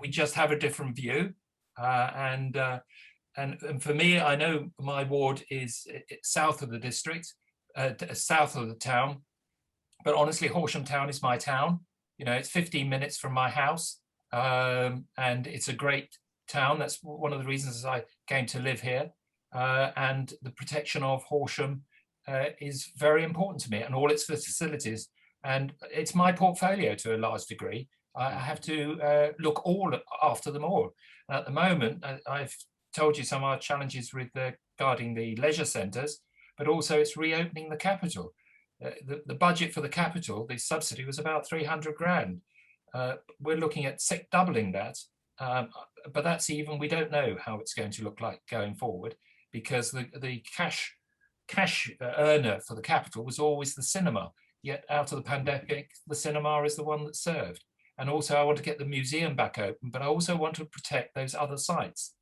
We just have a different view, and for me, I know my ward is south of the district, south of the town, but honestly, Horsham Town is my town. You know, it's 15 minutes from my house, and it's a great town. That's one of the reasons I came to live here, and the protection of Horsham is very important to me, and all its facilities, and it's my portfolio to a large degree. I have to look after them all. At the moment, I've told you some of our challenges regarding the leisure centres, but also it's reopening the capital. The budget for the capital, the subsidy was about 300 grand. We're looking at doubling that, but that's even, we don't know how it's going to look like going forward, because the cash earner for the capital was always the cinema, yet out of the pandemic, the cinema is the one that served. And also I want to get the museum back open, but I also want to protect those other sites.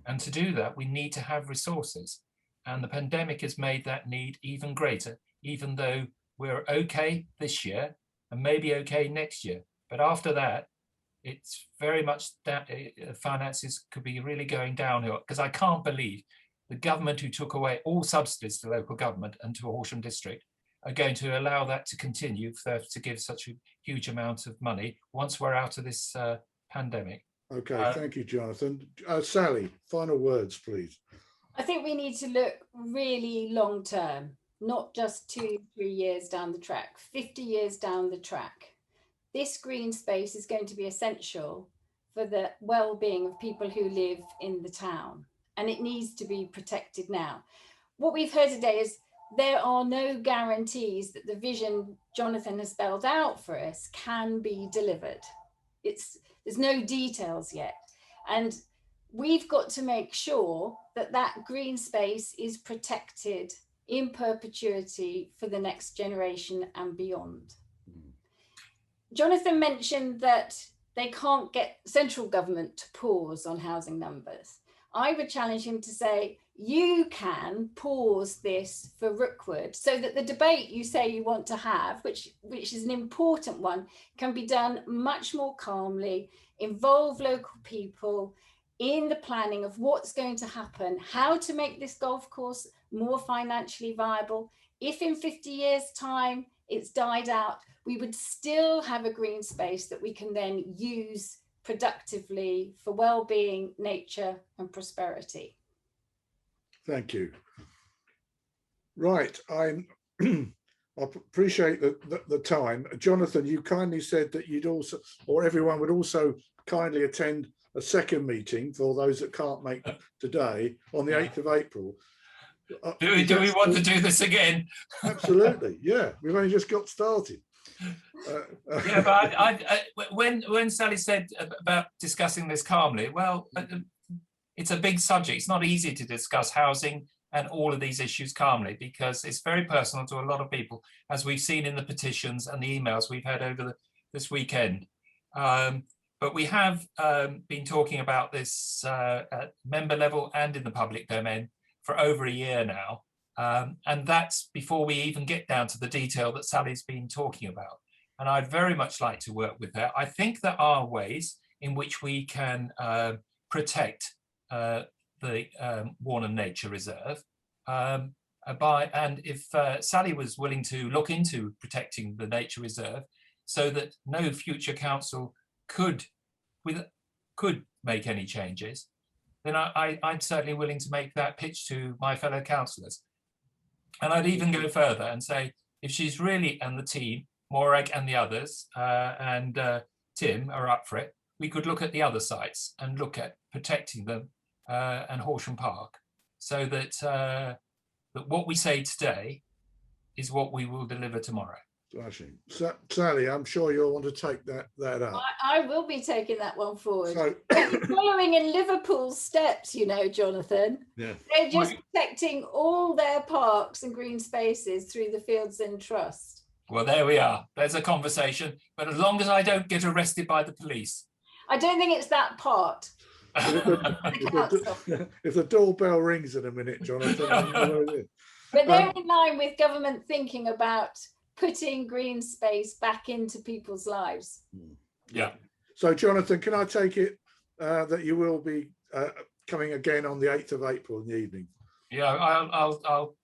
And to do that, we need to have resources. And the pandemic has made that need even greater, even though we're okay this year and maybe okay next year. But after that, it's very much that finances could be really going downhill, because I can't believe the government who took away all subsidies to local government and to Horsham District are going to allow that to continue to give such a huge amount of money once we're out of this pandemic. Okay, thank you, Jonathan. Sally, final words, please. I think we need to look really long term, not just 2-3 years down the track, 50 years down the track. This green space is going to be essential for the well-being of people who live in the town, and it needs to be protected now. What we've heard today is there are no guarantees that the vision Jonathan has spelled out for us can be delivered. There's no details yet. And we've got to make sure that that green space is protected in perpetuity for the next generation and beyond. Jonathan mentioned that they can't get central government to pause on housing numbers. I would challenge him to say, you can pause this for Rookwood so that the debate you say you want to have, which is an important one, can be done much more calmly, involve local people in the planning of what's going to happen, how to make this golf course more financially viable. If in 50 years' time it's died out, we would still have a green space that we can then use productively for well-being, nature and prosperity. Thank you. Right, I appreciate the time. Jonathan, you kindly said that you'd also, or everyone would also kindly attend a second meeting for those that can't make today on the 8th of April. Do we want to do this again? Absolutely, yeah. We've only just got started. Yeah, but when Sally said about discussing this calmly, well, it's a big subject. It's not easy to discuss housing and all of these issues calmly, because it's very personal to a lot of people, as we've seen in the petitions and the emails we've had over this weekend. But we have been talking about this at member level and in the public domain for over a year now. And that's before we even get down to the detail that Sally's been talking about. And I'd very much like to work with her. I think there are ways in which we can protect the Warnham Nature Reserve. And if Sally was willing to look into protecting the nature reserve so that no future council could make any changes, then I'm certainly willing to make that pitch to my fellow councillors. And I'd even go further and say, if she's really, and the team, Morag and the others, and Tim are up for it, we could look at the other sites and look at protecting them and Horsham Park, so that, that what we say today is what we will deliver tomorrow. Smashing. Sally, I'm sure you'll want to take that up. I will be taking that one forward. So, following in Liverpool's steps, you know, Jonathan. yeah. They're just protecting all their parks and green spaces through the Fields and Trust. Well, there we are. There's a conversation. But as long as I don't get arrested by the police. I don't think it's that part. If the doorbell rings in a minute, Jonathan. But they're in line with government thinking about putting green space back into people's lives. Yeah. So, Jonathan, can I take it that you will be coming again on the 8th of April in the evening? Yeah, I'll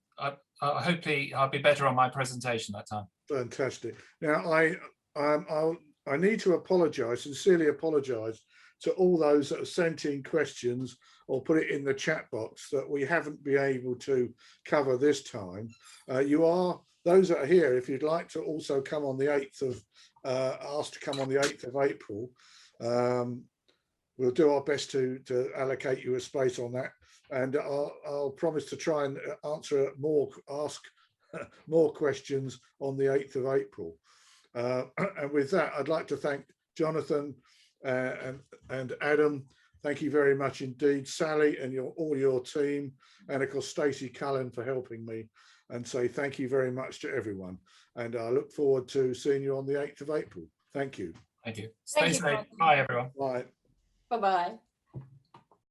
hopefully I'll be better on my presentation that time. Fantastic. Now, I need to apologise, sincerely apologise to all those that have sent in questions or put it in the chat box that we haven't been able to cover this time. Those that are here, if you'd like to also come on the 8th of, asked to come on the 8th of April, we'll do our best to allocate you a space on that. And I'll promise to try and ask more questions on the 8th of April. And with that, I'd like to thank Jonathan and Adam. Thank you very much indeed. Sally and all your team, and of course Stacey Cullen for helping me, and say thank you very much to everyone. And I look forward to seeing you on the 8th of April. Thank you. Thank you. Stay safe. Bye, everyone. Bye. Bye-bye.